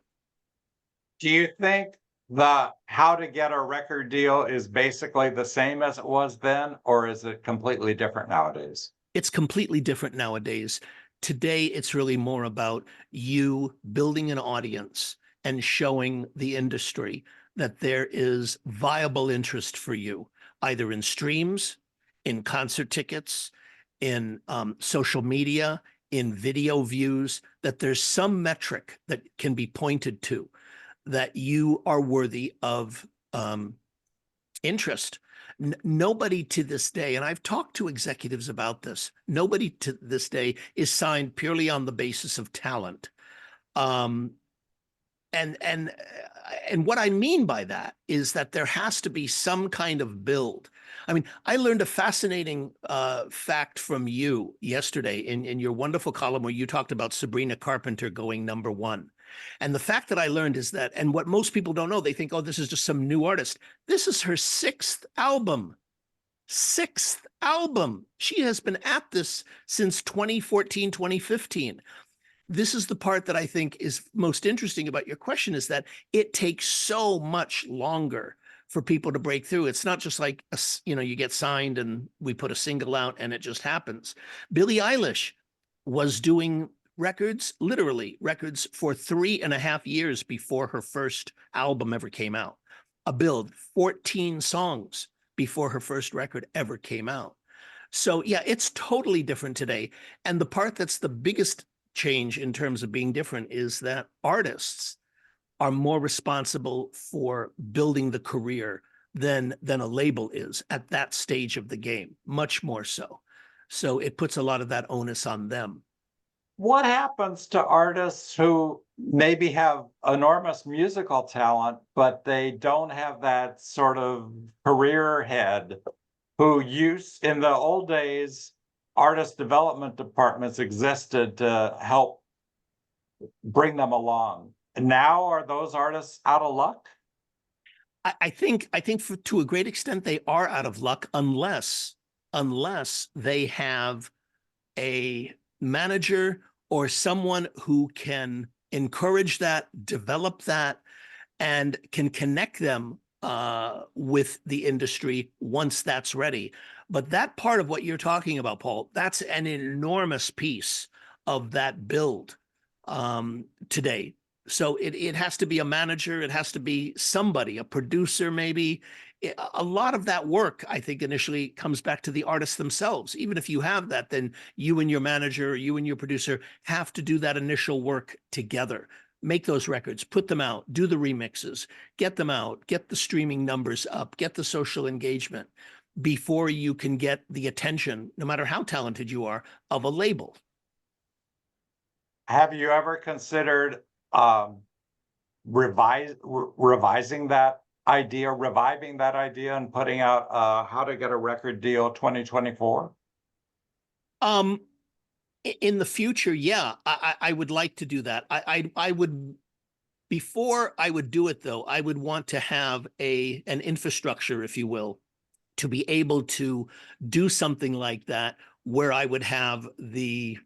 Do you think the How to Get a Record Deal is basically the same as it was then, or is it completely different nowadays? It's completely different nowadays. Today, it's really more about you building an audience and showing the industry that there is viable interest for you, either in streams, in concert tickets, in social media, in video views, that there's some metric that can be pointed to that you are worthy of interest. Nobody to this day, and I've talked to executives about this, nobody to this day is signed purely on the basis of talent. And what I mean by that is that there has to be some kind of build. I mean, I learned a fascinating fact from you yesterday in your wonderful column where you talked about Sabrina Carpenter going #1. And the fact that I learned is that, and what most people don't know, they think, oh, this is just some new artist. This is her sixth album. Sixth album. She has been at this since 2014, 2015. This is the part that I think is most interesting about your question, is that it takes so much longer for people to break through. It's not just like, you get signed and we put a single out and it just happens. Billie Eilish was doing records, literally records, for 3.5 years before her first album ever came out. A build, 14 songs before her first record ever came out. So yeah, it's totally different today. And the part that's the biggest change in terms of being different is that artists are more responsible for building the career than a label is at that stage of the game, much more so. So it puts a lot of that onus on them. What happens to artists who maybe have enormous musical talent, but they don't have that sort of career head, who used in the old days, artist development departments existed to help bring them along. And now are those artists out of luck? I think to a great extent they are out of luck unless they have a manager or someone who can encourage that, develop that, and can connect them with the industry once that's ready. But that part of what you're talking about, Paul, that's an enormous piece of that build today. So it has to be a manager, it has to be somebody, a producer maybe. A lot of that work, I think, initially comes back to the artists themselves. Even if you have that, then you and your manager, you and your producer have to do that initial work together. Make those records, put them out, do the remixes, get them out, get the streaming numbers up, get the social engagement before you can get the attention, no matter how talented you are, of a label. Have you ever considered revising that idea, reviving that idea, and putting out How to Get a Record Deal 2024? In the future, yeah, I would like to do that. I would, before I would do it though, I would want to have an infrastructure, if you will, to be able to do something like that, where I would have the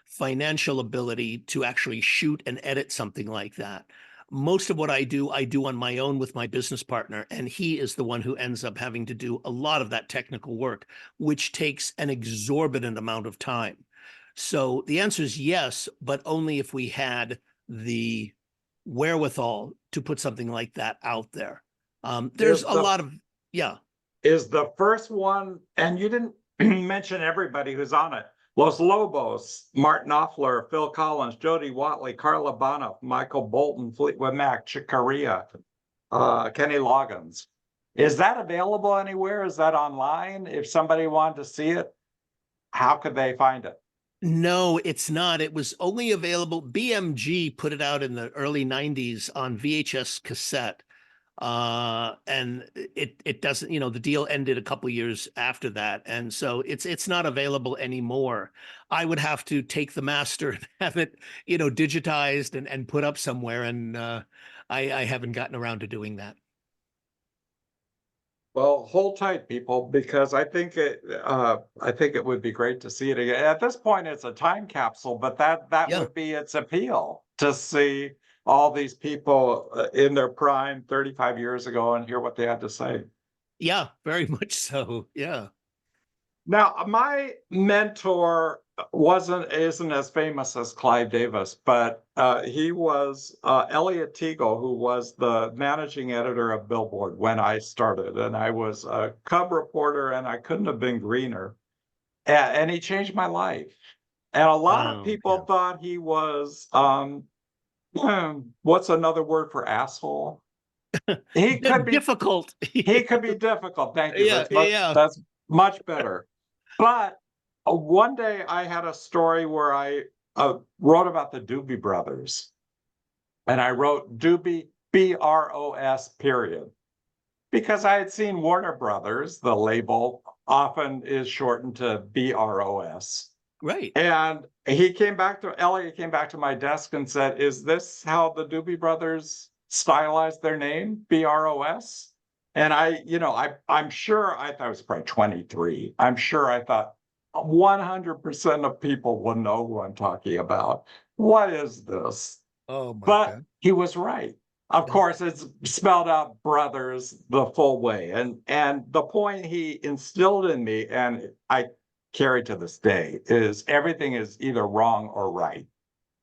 financial ability to actually shoot and edit something like that. Most of what I do on my own with my business partner, and he is the one who ends up having to do a lot of that technical work, which takes an exorbitant amount of time. So the answer is yes, but only if we had the wherewithal to put something like that out there. There's a lot of, yeah. Is the first one, and you didn't mention everybody who's on it. Los Lobos, Martin Knopfler, Phil Collins, Jody Watley, Carla Bonoff, Michael Bolton, Fleetwood Mac, Chick Corea, Kenny Loggins. Is that available anywhere? Is that online? If somebody wanted to see it, how could they find it? No, it's not. It was only available. BMG put it out in the early 90s on VHS cassette. And it doesn't, you know, the deal ended a couple years after that, and so it's not available anymore. I would have to take the master and have it, you know, digitized and put up somewhere, and I haven't gotten around to doing that. Well, hold tight, people, because I think it would be great to see it again. At this point, it's a time capsule, but that Yeah. would be its appeal, to see all these people in their prime 35 years ago and hear what they had to say. Yeah, very much so. Yeah. Now, my mentor isn't as famous as Clive Davis, but he was Elliot Teagle, who was the managing editor of Billboard when I started, and I was a cub reporter, and I couldn't have been greener. And he changed my life. And a lot of Wow. people thought he was what's another word for asshole? He could be difficult. he could be difficult. Thank you. Yeah, That's much better. But one day I had a story where I wrote about the Doobie Brothers, and I wrote Doobie, BROS, period, because I had seen Warner Brothers, the label, often is shortened to BROS. Right. And Elliot came back to my desk and said, "Is this how the Doobie Brothers stylized their name, BROS?" And I'm sure I thought I was probably 23. I'm sure I thought 100% of people will know who I'm talking about. What is this? Oh my But God. he was right. Of course, it's spelled out brothers the full way. And the point he instilled in me, and I carry to this day, is everything is either wrong or right.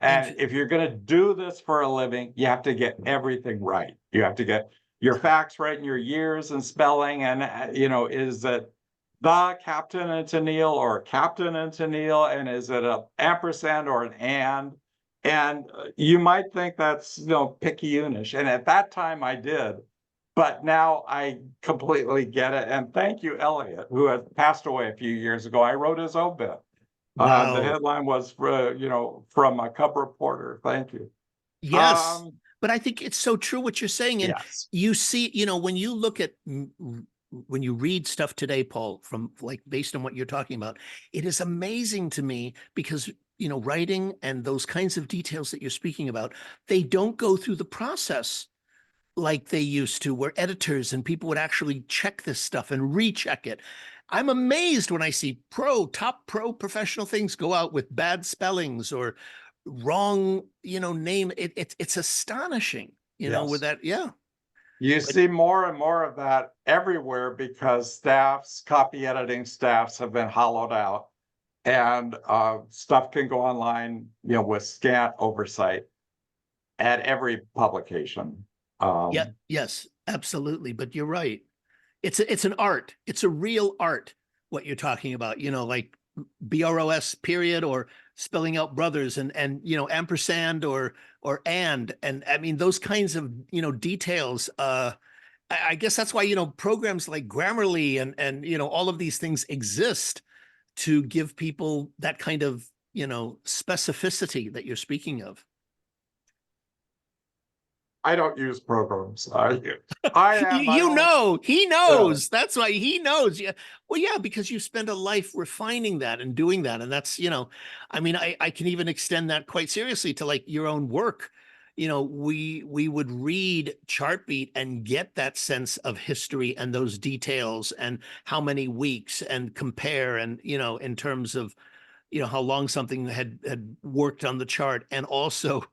And if you're going to do this for a living, you have to get everything right. You have to get your facts right, and your years and spelling. And, is it the Captain and Tennille or Captain and Tennille? And is it a ampersand or an and? And you might think that's, picayunish. And at that time I did. But now I completely get it. And thank you, Elliot, who had passed away a few years ago. I wrote his obit. Wow. The headline was, from a cub reporter. Thank you. Yes. But I think it's so true what you're saying. And Yes. you see, when you look at, when you read stuff today, Paul, from like based on what you're talking about, it is amazing to me because, writing and those kinds of details that you're speaking about, they don't go through the process like they used to, where editors and people would actually check this stuff and recheck it. I'm amazed when I see top pro professional things go out with bad spellings or wrong, name. It's astonishing, you know, with Yes. that. Yeah. You But see more and more of that everywhere because staffs, copy editing staffs have been hollowed out, and stuff can go online, with scant oversight at every publication. yeah, Um, yes, absolutely. But you're right. It's an art. It's a real art, what you're talking about, you know, like BROS period, or spelling out brothers, and you know, ampersand, or and I mean those kinds of, you know, details. I guess that's why, you know, programs like Grammarly and you know, all of these things exist to give people that kind of, you know, specificity that you're speaking of. I don't use programs. I You, am my you own. know, he Yeah. knows. That's why he knows. Yeah. Well, yeah, because you spend a life refining that and doing that. And that's, you know, I mean, I can even extend that quite seriously to like your own work. You know, we would read Chartbeat and get that sense of history and those details and how many weeks, and compare, and, you know, in terms of, you know, how long something had worked on the chart. And also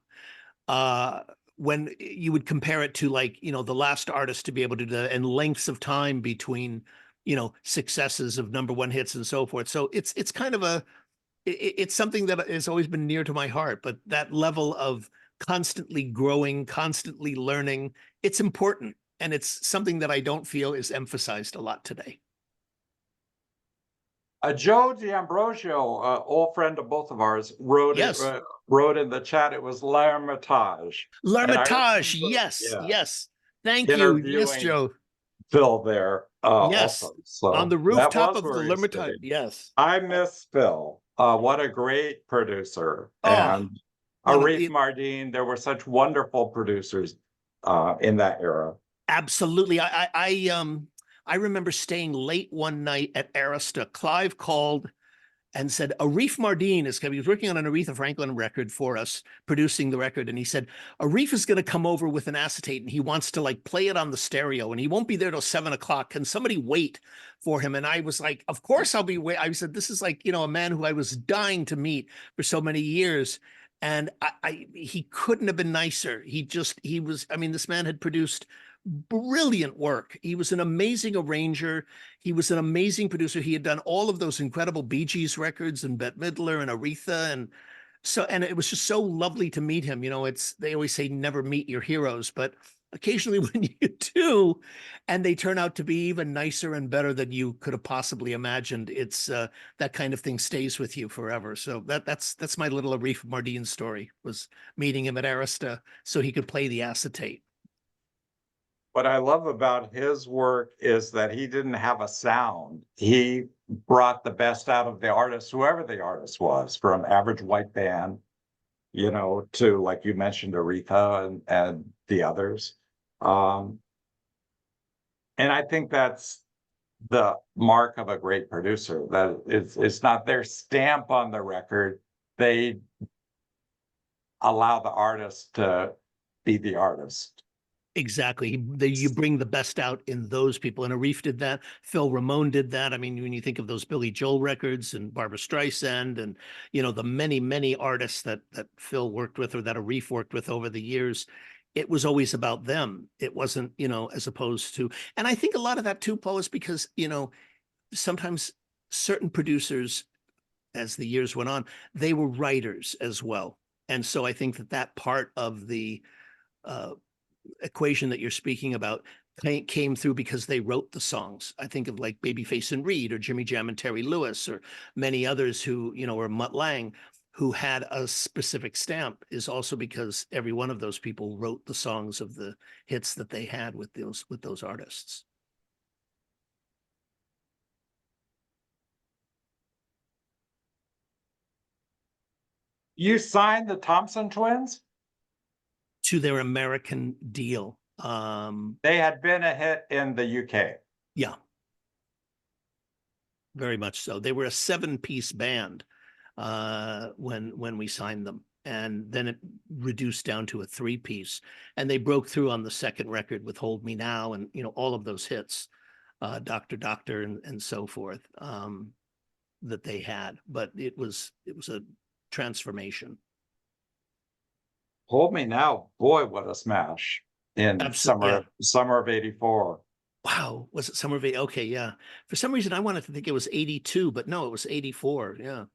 uh when you would compare it to, like, you know, the last artist to be able to do that, and lengths of time between, you know, successes of number one hits and so forth. So it's kind of it's something that has always been near to my heart. But that level of constantly growing, constantly learning, it's important, and it's something that I don't feel is emphasized a lot today. Joe D'Ambrosio, old friend of both of ours, wrote it. Yes. Wrote in the chat. It was L'Hermitage, and I L'Hermitage. remember, Yes, yes, thank you. Yes, interviewing Joe. Phil there Yes, also. on the So that rooftop was of the where he L'Hermitage. stayed. Yes. I miss Phil. What a great producer. Oh, And one of Arif it. Mardin, there were such wonderful producers in that era. Absolutely. I remember staying late one night at Arista. Clive called and said, Arif Mardin is coming. He was working on an Aretha Franklin record for us, producing the record. And he said, Arif is going to come over with an acetate, and he wants to like play it on the stereo, and he won't be there till 7 o'clock. Can somebody wait for him? And I was like, of course I'll be wait. I said, this is like, you know, a man who I was dying to meet for so many years. And he couldn't have been nicer. He was, I mean, this man had produced brilliant work. He was an amazing arranger. He was an amazing producer. He had done all of those incredible Bee Gees records, and Bette Midler and Aretha. And it was just so lovely to meet him. You know, they always say never meet your heroes, but occasionally when you do, and they turn out to be even nicer and better than you could have possibly imagined, it's that kind of thing stays with you forever. So that's my little Arif Mardin story, was meeting him at Arista so he could play the acetate. What I love about his work is that he didn't have a sound. He brought the best out of the artist, whoever the artist was, from average white band, to, like you mentioned, Aretha and the others. Um, and I think that's the mark of a great producer, that it's not their stamp on the record. They allow the artist to be the artist. Exactly. You bring the best out in those people. And Arif did that. Phil Ramone did that. I mean, when you think of those Billy Joel records and Barbra Streisand, and, you know, the many, many artists that Phil worked with, or that Arif worked with over the years, it was always about them. It wasn't, you know, as opposed to, and I think a lot of that too, Paul, is because, you know, sometimes certain producers, as the years went on, they were writers as well. And so I think that part of the, uh, equation that you're speaking about came through because they wrote the songs. I think of like Babyface and Reed, or Jimmy Jam and Terry Lewis, or many others who, you know, or Mutt Lange, who had a specific stamp, is also because every one of those people wrote the songs of the hits that they had with those artists. You signed the Thompson twins? To their American deal. They had been a hit in the UK. Yeah, very much so. They were a 7-piece band when we signed them, and then it reduced down to a 3-piece, and they broke through on the second record with Hold Me Now, and, you know, all of those hits, Doctor Doctor and so forth, that they had. But it was a transformation. Hold Me Now, boy, what a smash. in Absolutely. Yeah. summer of '84. Wow. Was it summer of 80? Okay. Yeah. For some reason, I wanted to think it was 82, but no, it was 84. Yeah.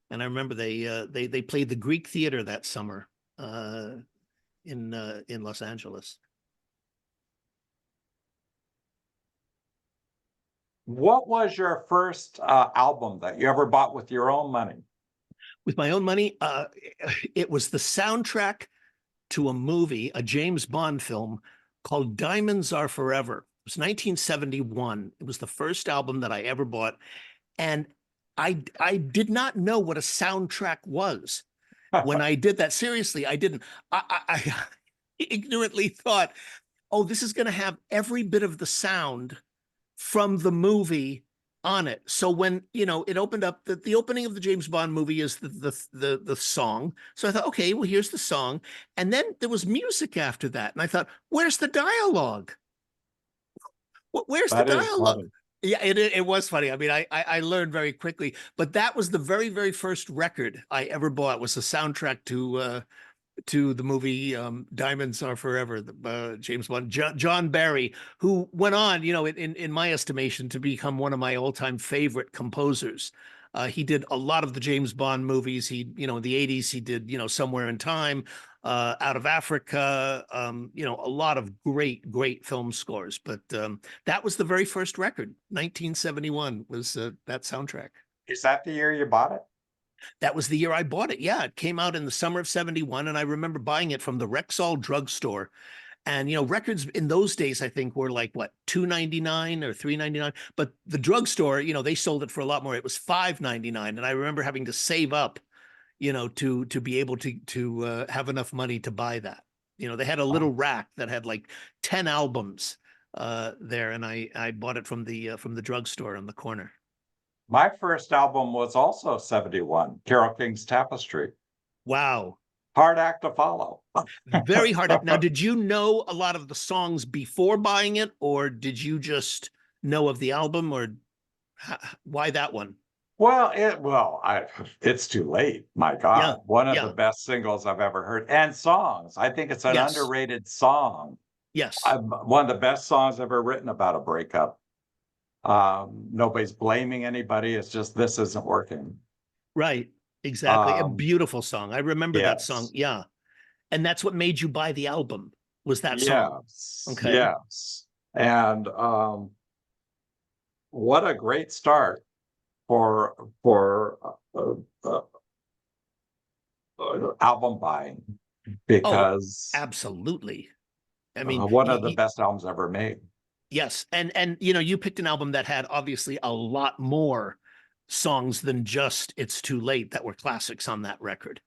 And I remember they played the Greek Theater that summer in Los Angeles. What was your first album that you ever bought with your own money? With my own money, it was the soundtrack to a movie, a James Bond film called Diamonds Are Forever. It was 1971. It was the first album that I ever bought. And I did not know what a soundtrack was when I did that. Seriously, I didn't. I ignorantly thought, oh, this is going to have every bit of the sound from the movie on it. So when it opened up, the opening of the James Bond movie is the song. So I thought, okay, well, here's the song, and then there was music after that, and I thought, where's the dialogue? Where's the That is dialogue? funny. Yeah, it was funny. I mean, I learned very quickly, but that was the very, very first record I ever bought, was the soundtrack to the movie Diamonds Are Forever, James Bond. John Barry, who went on, in my estimation, to become one of my all-time favorite composers. He did a lot of the James Bond movies. He, in the 80s, he did, Somewhere in Time, Out of Africa, a lot of great film scores. But that was the very first record. 1971 was that soundtrack. Is that the year you bought it? That was the year I bought it. Yeah, it came out in the summer of '71, and I remember buying it from the Rexall drugstore. And records in those days, I think, were like what, $2.99 or $3.99. But the drugstore, they sold it for a lot more. It was $5.99, and I remember having to save up, to be able to have enough money to buy that. They had a little rack that had like 10 albums there, and I bought it from the drugstore on the corner. My first album was also '71, Carole King's Tapestry. Wow. Hard act to follow. Very hard. Now, did you know a lot of the songs before buying it, or did you just know of the album, or why that one? Well, it's too late. My God, Yeah, one of the yeah, best singles I've ever heard, and songs. I think it's an yes, underrated song. yes, One of the best songs ever written about a breakup. Nobody's blaming anybody. It's just this isn't working. right, exactly. A Um, beautiful song. I remember that song. yes, Yeah, and that's what made you buy the album, was that song. yes, Okay. yes. And what a great start for album buying, Oh, because absolutely. I mean, one of the best albums ever made. yes, and you picked an album that had obviously a lot more songs than just "It's Too Late" that were classics on that record.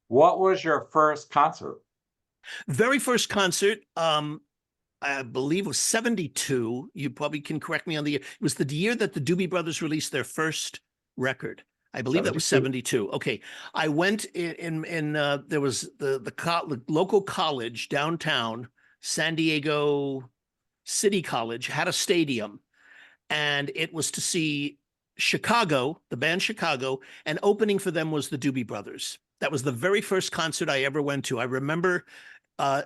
What was your first concert? Very first concert, I believe was '72. You probably can correct me on the year. It was the year that the Doobie Brothers released their first record. I believe that was 72. '72. Okay. I went in there was the local college downtown, San Diego City College, had a stadium, and it was to see Chicago, the band Chicago, and opening for them was the Doobie Brothers. That was the very first concert I ever went to. I remember uh,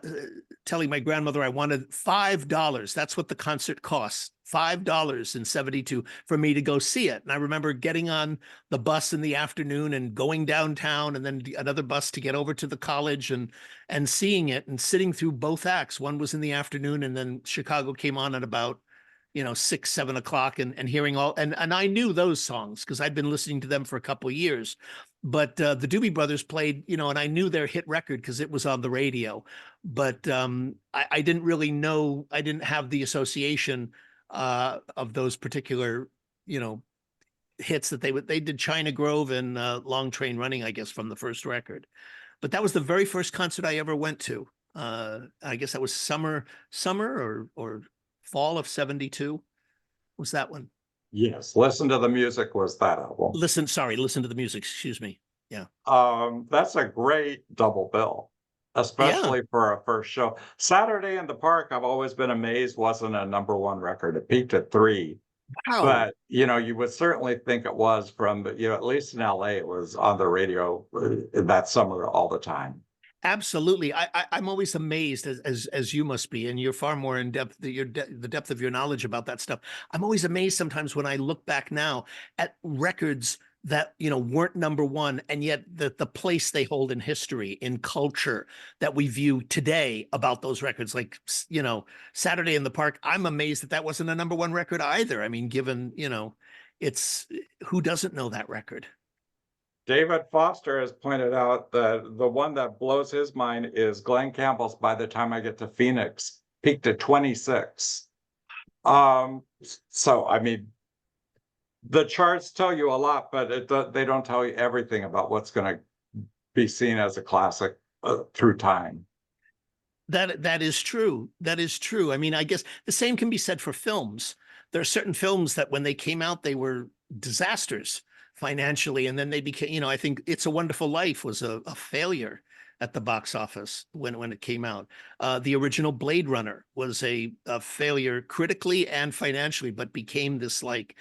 telling my grandmother I wanted $5. That's what the concert costs. $5 in '72 for me to go see it. And I remember getting on the bus in the afternoon and going downtown, and then another bus to get over to the college and seeing it and sitting through both acts. One was in the afternoon, and then Chicago came on at about 6, 7 o'clock, and hearing all, and I knew those songs because I'd been listening to them for a couple of years. But the Doobie Brothers played, and I knew their hit record because it was on the radio. But I didn't really know, I didn't have the association of those particular, hits that they did China Grove and Long Train Running, I guess, from the first record. But that was the very first concert I ever went to. I guess that was summer or fall of '72 was that one. Yes, Listen to the Music was that album. Listen to the music, excuse me. Yeah. That's a great double bill, Yeah. especially for a first show. Saturday in the Park, I've always been amazed, wasn't a #1 record. It peaked at 3. Wow. But, you would certainly think it was from, at least in LA, it was on the radio that summer all the time. Absolutely. I'm always amazed, as you must be, and you're far more in depth, the depth of your knowledge about that stuff. I'm always amazed sometimes when I look back now at records that, weren't number one, and yet the place they hold in history, in culture, that we view today about those records, like, Saturday in the Park. I'm amazed that that wasn't a number one record either. I mean, given, it's, who doesn't know that record? David Foster has pointed out that the one that blows his mind is Glenn Campbell's By the Time I Get to Phoenix, peaked at 26. So I mean, the charts tell you a lot, but they don't tell you everything about what's going to be seen as a classic through time. That is true. That is true. I mean, I guess the same can be said for films. There are certain films that when they came out, they were disasters financially, and then they became, I think It's a Wonderful Life was a failure at the box office when it came out. The original Blade Runner was a failure critically and financially, but became this, like,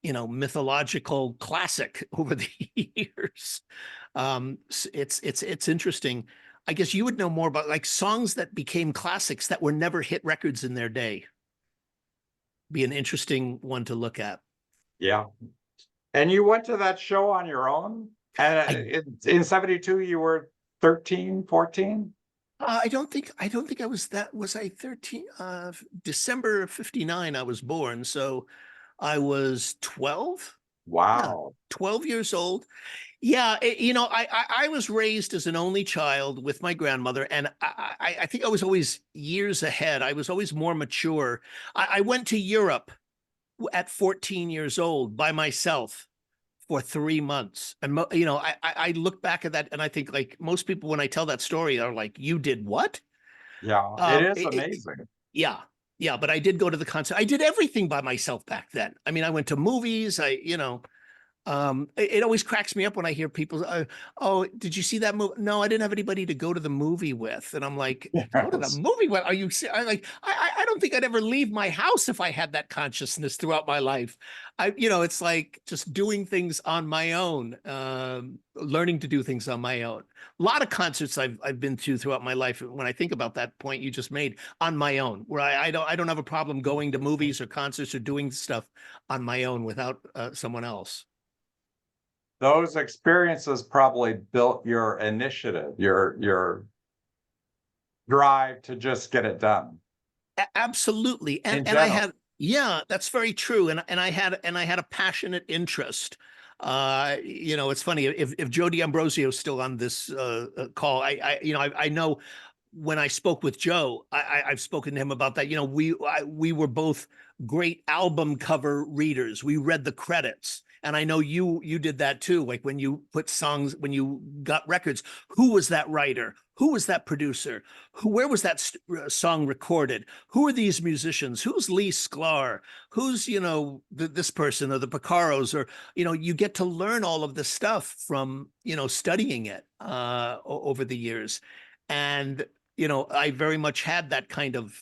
mythological classic over the years. It's interesting. I guess you would know more about, like, songs that became classics that were never hit records in their day. Be an interesting one to look at. Yeah. And you went to that show on your own? And in 72, you were 13, 14? I don't think I was that. Was I 13? December of 59, I was born. So I was 12. Yeah, Wow. 12 years old. Yeah, I was raised as an only child with my grandmother, and I think I was always years ahead. I was always more mature. I went to Europe at 14 years old by myself for 3 months, and I look back at that and I think, like, most people when I tell that story are like, "You did what?" Yeah, it is amazing. Yeah, yeah, but I did go to the concert. I did everything by myself back then. I mean, I went to movies. It always cracks me up when I hear people, "Oh, did you see that movie?" No, I didn't have anybody to go to the movie with. And I'm like, "Go to the Yes. movie with? Are you?" I like, I don't think I'd ever leave my house if I had that consciousness throughout my life. It's like just doing things on my own, learning to do things on my own. A lot of concerts I've been to throughout my life. When I think about that point you just made, on my own, where I don't have a problem going to movies or concerts or doing stuff on my own without someone else. Those experiences probably built your initiative, your drive to just get it done Absolutely. And in and I general. had, yeah, that's very true. And I had a passionate interest. It's funny, if Joe D'Ambrosio's still on this call, I know when I spoke with Joe, I've spoken to him about that. We were both great album cover readers. We read the credits. And I know you did that too. Like, when you put songs, when you got records, who was that writer? Who was that producer? Where was that song recorded? Who are these musicians? Who's Lee Sklar? Who's, this person, or the Picaros? Or, you get to learn all of this stuff from, studying it over the years. And, I very much had that kind of,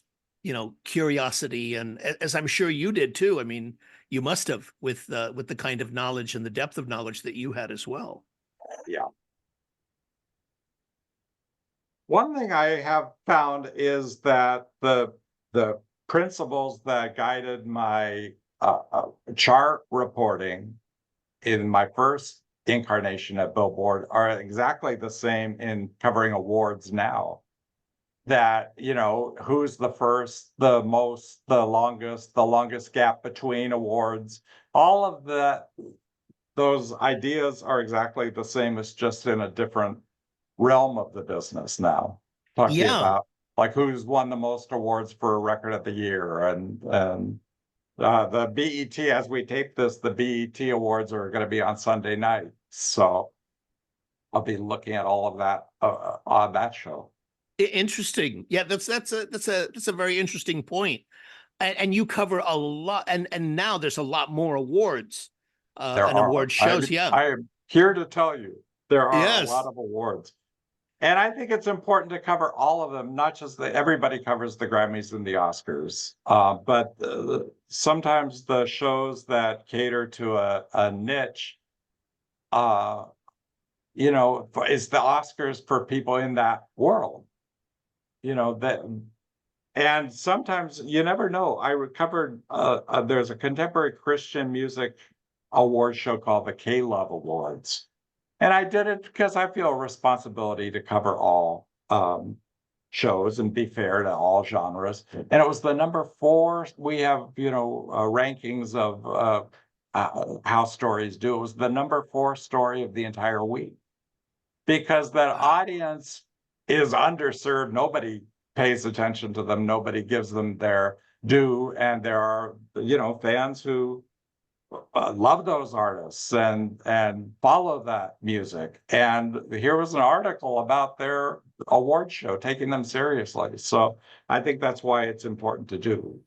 curiosity, and as I'm sure you did too. I mean, you must have, with the kind of knowledge and the depth of knowledge that you had as well. Yeah. One thing I have found is that the principles that guided my chart reporting in my first incarnation at Billboard are exactly the same in covering awards now. That, who's the first, the most, the longest gap between awards, all of that, those ideas are exactly the same. As just in a different realm of the business now. Talking Yeah. about, like, who's won the most awards for record of the year, and the BET, as we tape this, the BET awards are going to be on Sunday night, so I'll be looking at all of that on that show. Interesting. Yeah, that's a very interesting point. And you cover a lot, and now there's a lot more awards There and are. award shows. Yeah. I am here to tell you there are a lot Yes. of awards. And I think it's important to cover all of them, not just everybody covers the Grammys and the Oscars, but sometimes the shows that cater to a niche, is the Oscars for people in that world. That, and sometimes you never know. I recovered, there's a contemporary Christian music award show called the K-Love Awards. And I did it because I feel a responsibility to cover all shows and be fair to all genres. And it was the number 4. We have, rankings of how stories do. It was the number 4 story of the entire week because the audience is underserved. Nobody pays attention to them. Nobody gives them their due. And there are, fans who love those artists and follow that music. And here was an article about their award show, taking them seriously. So I think that's why it's important to do.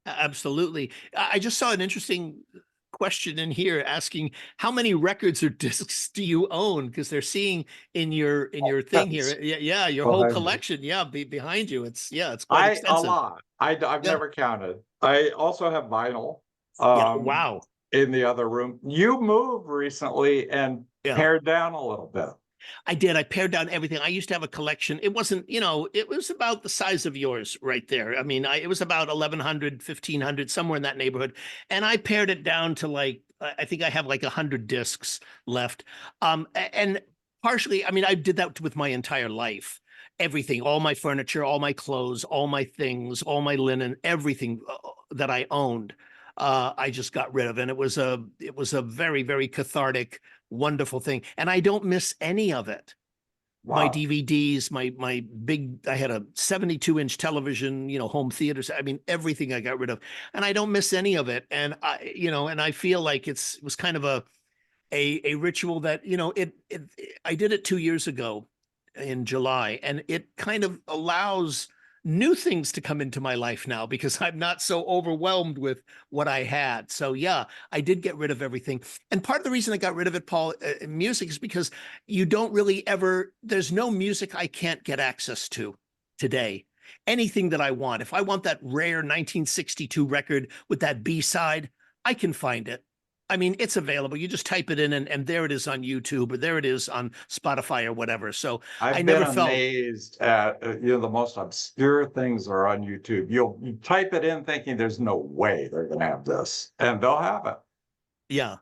Absolutely. I just saw an interesting question in here asking how many records or discs do you own? Because they're seeing in your thing here. Yeah, your whole collection. Yeah, behind you. It's quite A extensive. lot. I've never counted. I also have vinyl. Yeah. Wow. In the other room. You moved recently and pared down a little bit. I did. I pared down everything. I used to have a collection. It wasn't, it was about the size of yours right there. I mean, it was about 1,100, 1,500, somewhere in that neighborhood. And I pared it down to I think I have 100 discs left. And partially, I mean, I did that with my entire life. Everything, all my furniture, all my clothes, all my things, all my linen, everything that I owned. I just got rid of, and it was a very, very cathartic, wonderful thing, and I don't miss any of it. Wow. My DVDs, my big, I had a 72-inch television, home theaters. I mean, everything I got rid of, and I don't miss any of it. And and I feel like it was kind of a ritual that I did it 2 years ago in July, and it kind of allows new things to come into my life now because I'm not so overwhelmed with what I had. So yeah, I did get rid of everything. And part of the reason I got rid of it, Paul, music, is because you don't really there's no music I can't get access to today. Anything that I want. If I want that rare 1962 record with that B-side, I can find it. I mean, it's available. You just type it in and there it is on YouTube, or there it is on Spotify or whatever. So I've been amazed at, the most obscure things are on YouTube. You type it in thinking there's no way they're going to have this, and they'll have it. Yeah.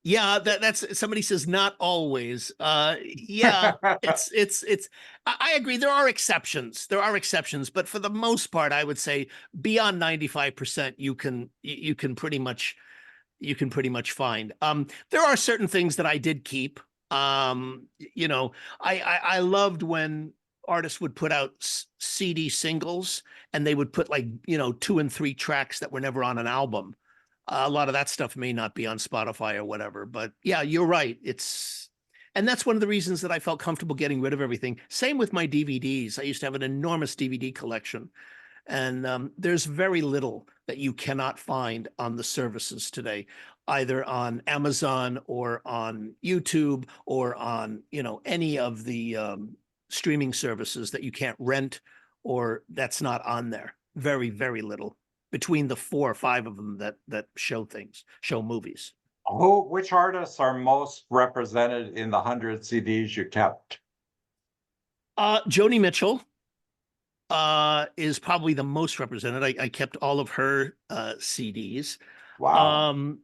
Yeah, that's somebody says not always. Yeah, I agree. There are exceptions. But for the most part, I would say beyond 95%, you can pretty much find. There are certain things that I did keep. I loved when artists would put out CD singles and they would put 2 and 3 tracks that were never on an album. A lot of that stuff may not be on Spotify or whatever, but yeah, you're right. And that's one of the reasons that I felt comfortable getting rid of everything. Same with my DVDs. I used to have an enormous DVD collection. And there's very little that you cannot find on the services today, either on Amazon or on YouTube or on, any of the streaming services that you can't rent or that's not on there. Very, very little between the 4 or 5 of them that show movies. Which artists are most represented in the 100 CDs you kept? Joni Mitchell is probably the most represented. I kept all of her CDs. Wow.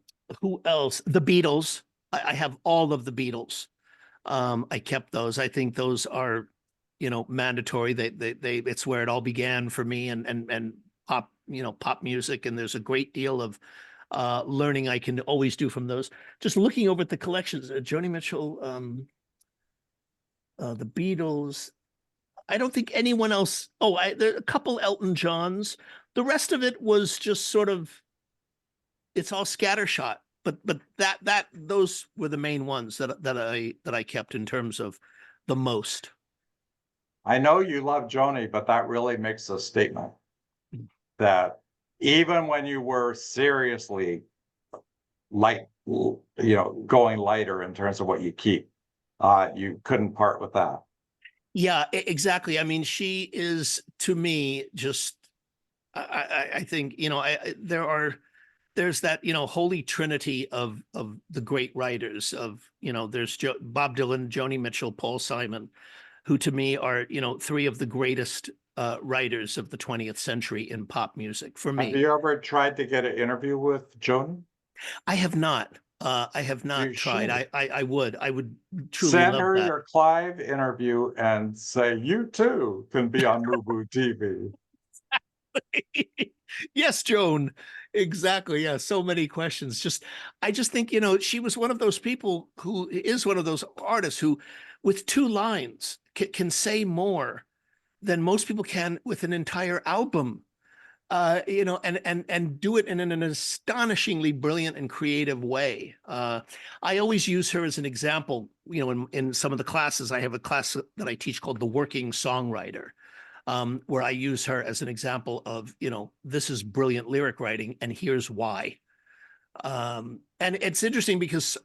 Who else? The Beatles. I have all of the Beatles. I kept those. I think those are, mandatory. It's where it all began for me, and pop, pop music. And there's a great deal of learning I can always do from those. Just looking over at the collections, Joni Mitchell, the Beatles. I don't think anyone else. Oh, there are a couple Elton Johns. The rest of it was just sort of, it's all scattershot. But those were the main ones that I kept in terms of the most. I know you love Joni, but that really makes a statement that even when you were seriously going lighter in terms of what you keep, you couldn't part with that. Yeah, exactly. I mean, she is, to me, just, I think, there are there's that, holy trinity of the great writers there's Bob Dylan, Joni Mitchell, Paul Simon, who to me are, three of the greatest writers of the 20th century in pop music for Have me. you ever tried to get an interview with Joan? I have not. I have not You tried. should. I would. I would truly Send love her that. your Clive interview and say, you too can be on Mubu TV. Yes, Joan. Exactly. Yeah. So many questions. I just think, she was one of those people who is one of those artists who, with two lines, can say more than most people can with an entire album. And do it in an astonishingly brilliant and creative way. I always use her as an example. In some of the classes, I have a class that I teach called The Working Songwriter, where I use her as an example of, this is brilliant lyric writing, and here's why. And it's interesting because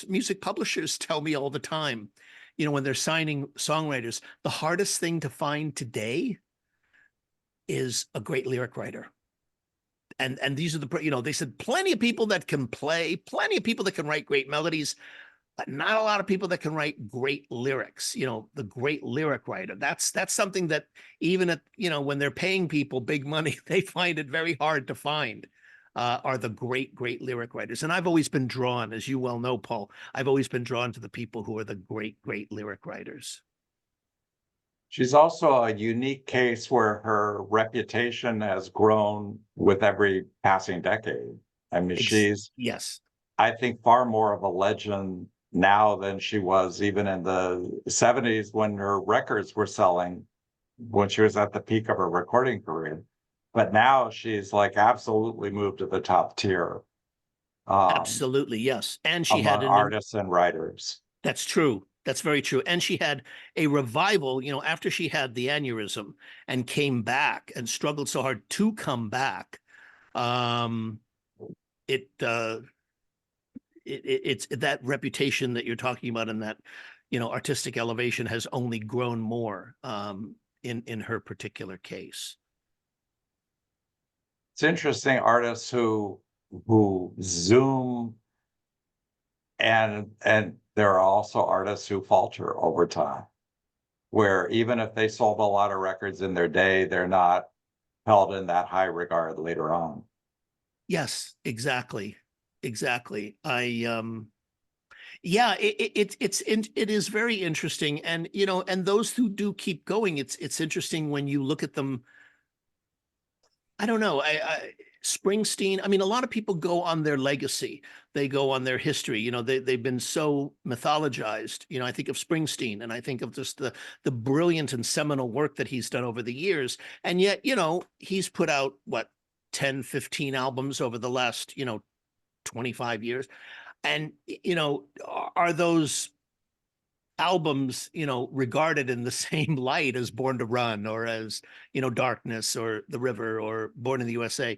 music publishers tell me all the time, when they're signing songwriters, the hardest thing to find today is a great lyric writer. And these are they said plenty of people that can play, plenty of people that can write great melodies, but not a lot of people that can write great lyrics. The great lyric writer. That's something that even at, when they're paying people big money, they find it very hard to find. Are the great lyric writers. And I've always been drawn, as you well know, Paul, I've always been drawn to the people who are the great lyric writers. She's also a unique case where her reputation has grown with every passing decade. I mean, she's, Yes. I think, far more of a legend now than she was even in the 70s when her records were selling, when she was at the peak of her recording career. But now she's like absolutely moved to the top tier Absolutely. Yes. And she had among artists and writers. That's true. That's very true. And she had a revival, after she had the aneurysm and came back and struggled so hard to come back. Um, it's that reputation that you're talking about, and that, artistic elevation has only grown more in her particular case. It's interesting, artists who zoom, and there are also artists who falter over time, where even if they sold a lot of records in their day, they're not held in that high regard later on. Yes, exactly. Exactly. Yeah, it is very interesting. And, and those who do keep going, it's interesting when you look at them. I don't know. Springsteen, I mean, a lot of people go on their legacy. They go on their history. They've been so mythologized. I think of Springsteen, and I think of just the brilliant and seminal work that he's done over the years. And yet, he's put out what, 10, 15 albums over the last, 25 years. And, are those albums, regarded in the same light as Born to Run, or as, Darkness, or The River, or Born in the USA?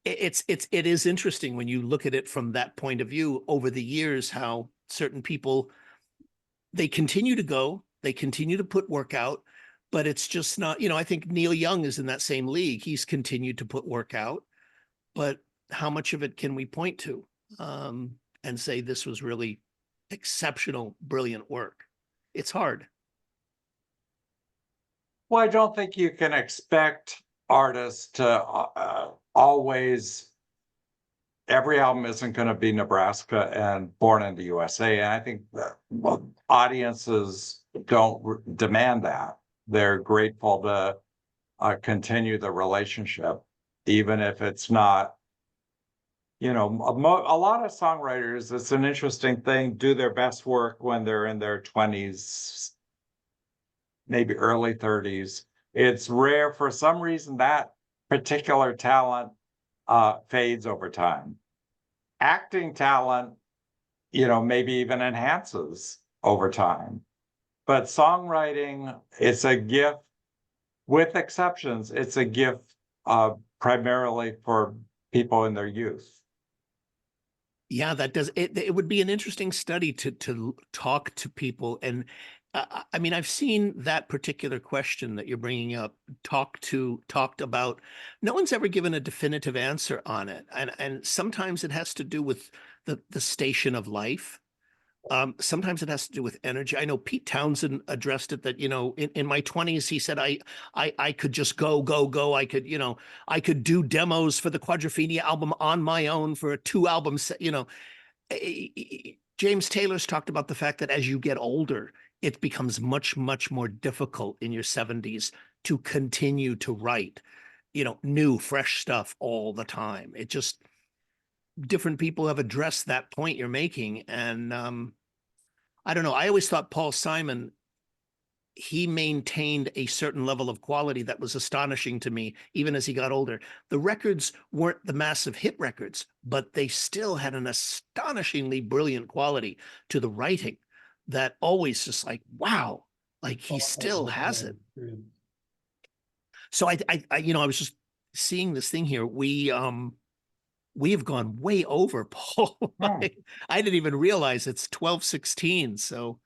It is interesting when you look at it from that point of view over the years, how certain people, they continue to go, they continue to put work out, but it's just not, I think Neil Young is in that same league. He's continued to put work out, but how much of it can we point to and say this was really exceptional, brilliant work? It's hard. Well, I don't think you can expect artists to always, every album isn't going to be Nebraska and Born in the USA. And I think that, well, audiences don't demand that. They're grateful to continue the relationship, even if it's not, a lot of songwriters, it's an interesting thing, do their best work when they're in their 20s, maybe early 30s. It's rare for some reason that particular talent fades over time. Acting talent, maybe even enhances over time. But songwriting, it's a gift, with exceptions, it's a gift primarily for people in their youth. Yeah, that does it. It would be an interesting study to talk to people, and I mean, I've seen that particular question that you're bringing up talked about. No one's ever given a definitive answer on it, and sometimes it has to do with the station of life. Sometimes it has to do with energy. I know Pete Townsend addressed it that, in my 20s, he said, I could just go. I could, I could do demos for the Quadrophenia album on my own for a 2-album set, James Taylor's talked about the fact that as you get older, it becomes much, much more difficult in your 70s to continue to write, new, fresh stuff all the time. It just, different people have addressed that point you're making. And I don't know. I always thought Paul Simon, he maintained a certain level of quality that was astonishing to me, even as he got older. The records weren't the massive hit records, but they still had an astonishingly brilliant quality to the writing that always just like, wow, like he still has it. So I was just seeing this thing here. We have gone way over, Paul. I didn't even realize it's 12:16. So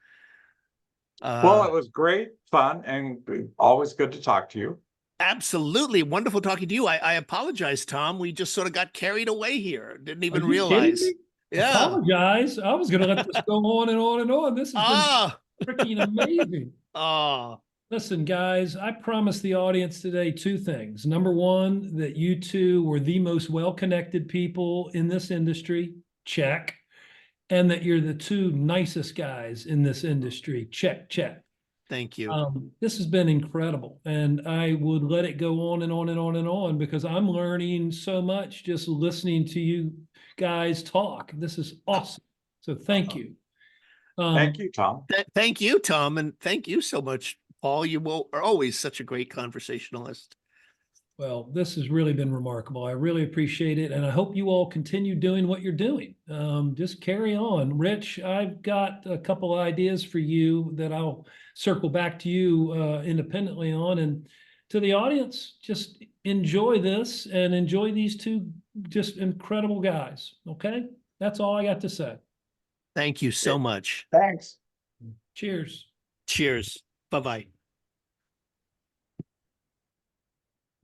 Well, it was great fun and always good to talk to you. absolutely wonderful talking to you. I apologize, Tom. We just sort of got carried away here. Didn't even Are you kidding realize. me? Yeah. Apologize. I was going to let this go on and on and on. This has been freaking amazing. Oh, Listen, guys, I promised the audience today 2 things. Number one, that you two were the most well-connected people in this industry. Check. And that you're the 2 nicest guys in this industry. Check, check. thank you. This has been incredible. And I would let it go on and on and on and on because I'm learning so much just listening to you guys talk. This is awesome. So thank you. Thank you, Tom. Thank you, Tom. And thank you so much, Paul. You are always such a great conversationalist. Well, this has really been remarkable. I really appreciate it. And I hope you all continue doing what you're doing. Just carry on. Rich, I've got a couple of ideas for you that I'll circle back to you independently on. And to the audience, just enjoy this and enjoy these 2 just incredible guys. Okay? That's all I got to say. Thank you so much. Thanks. Cheers. Cheers. Bye-bye.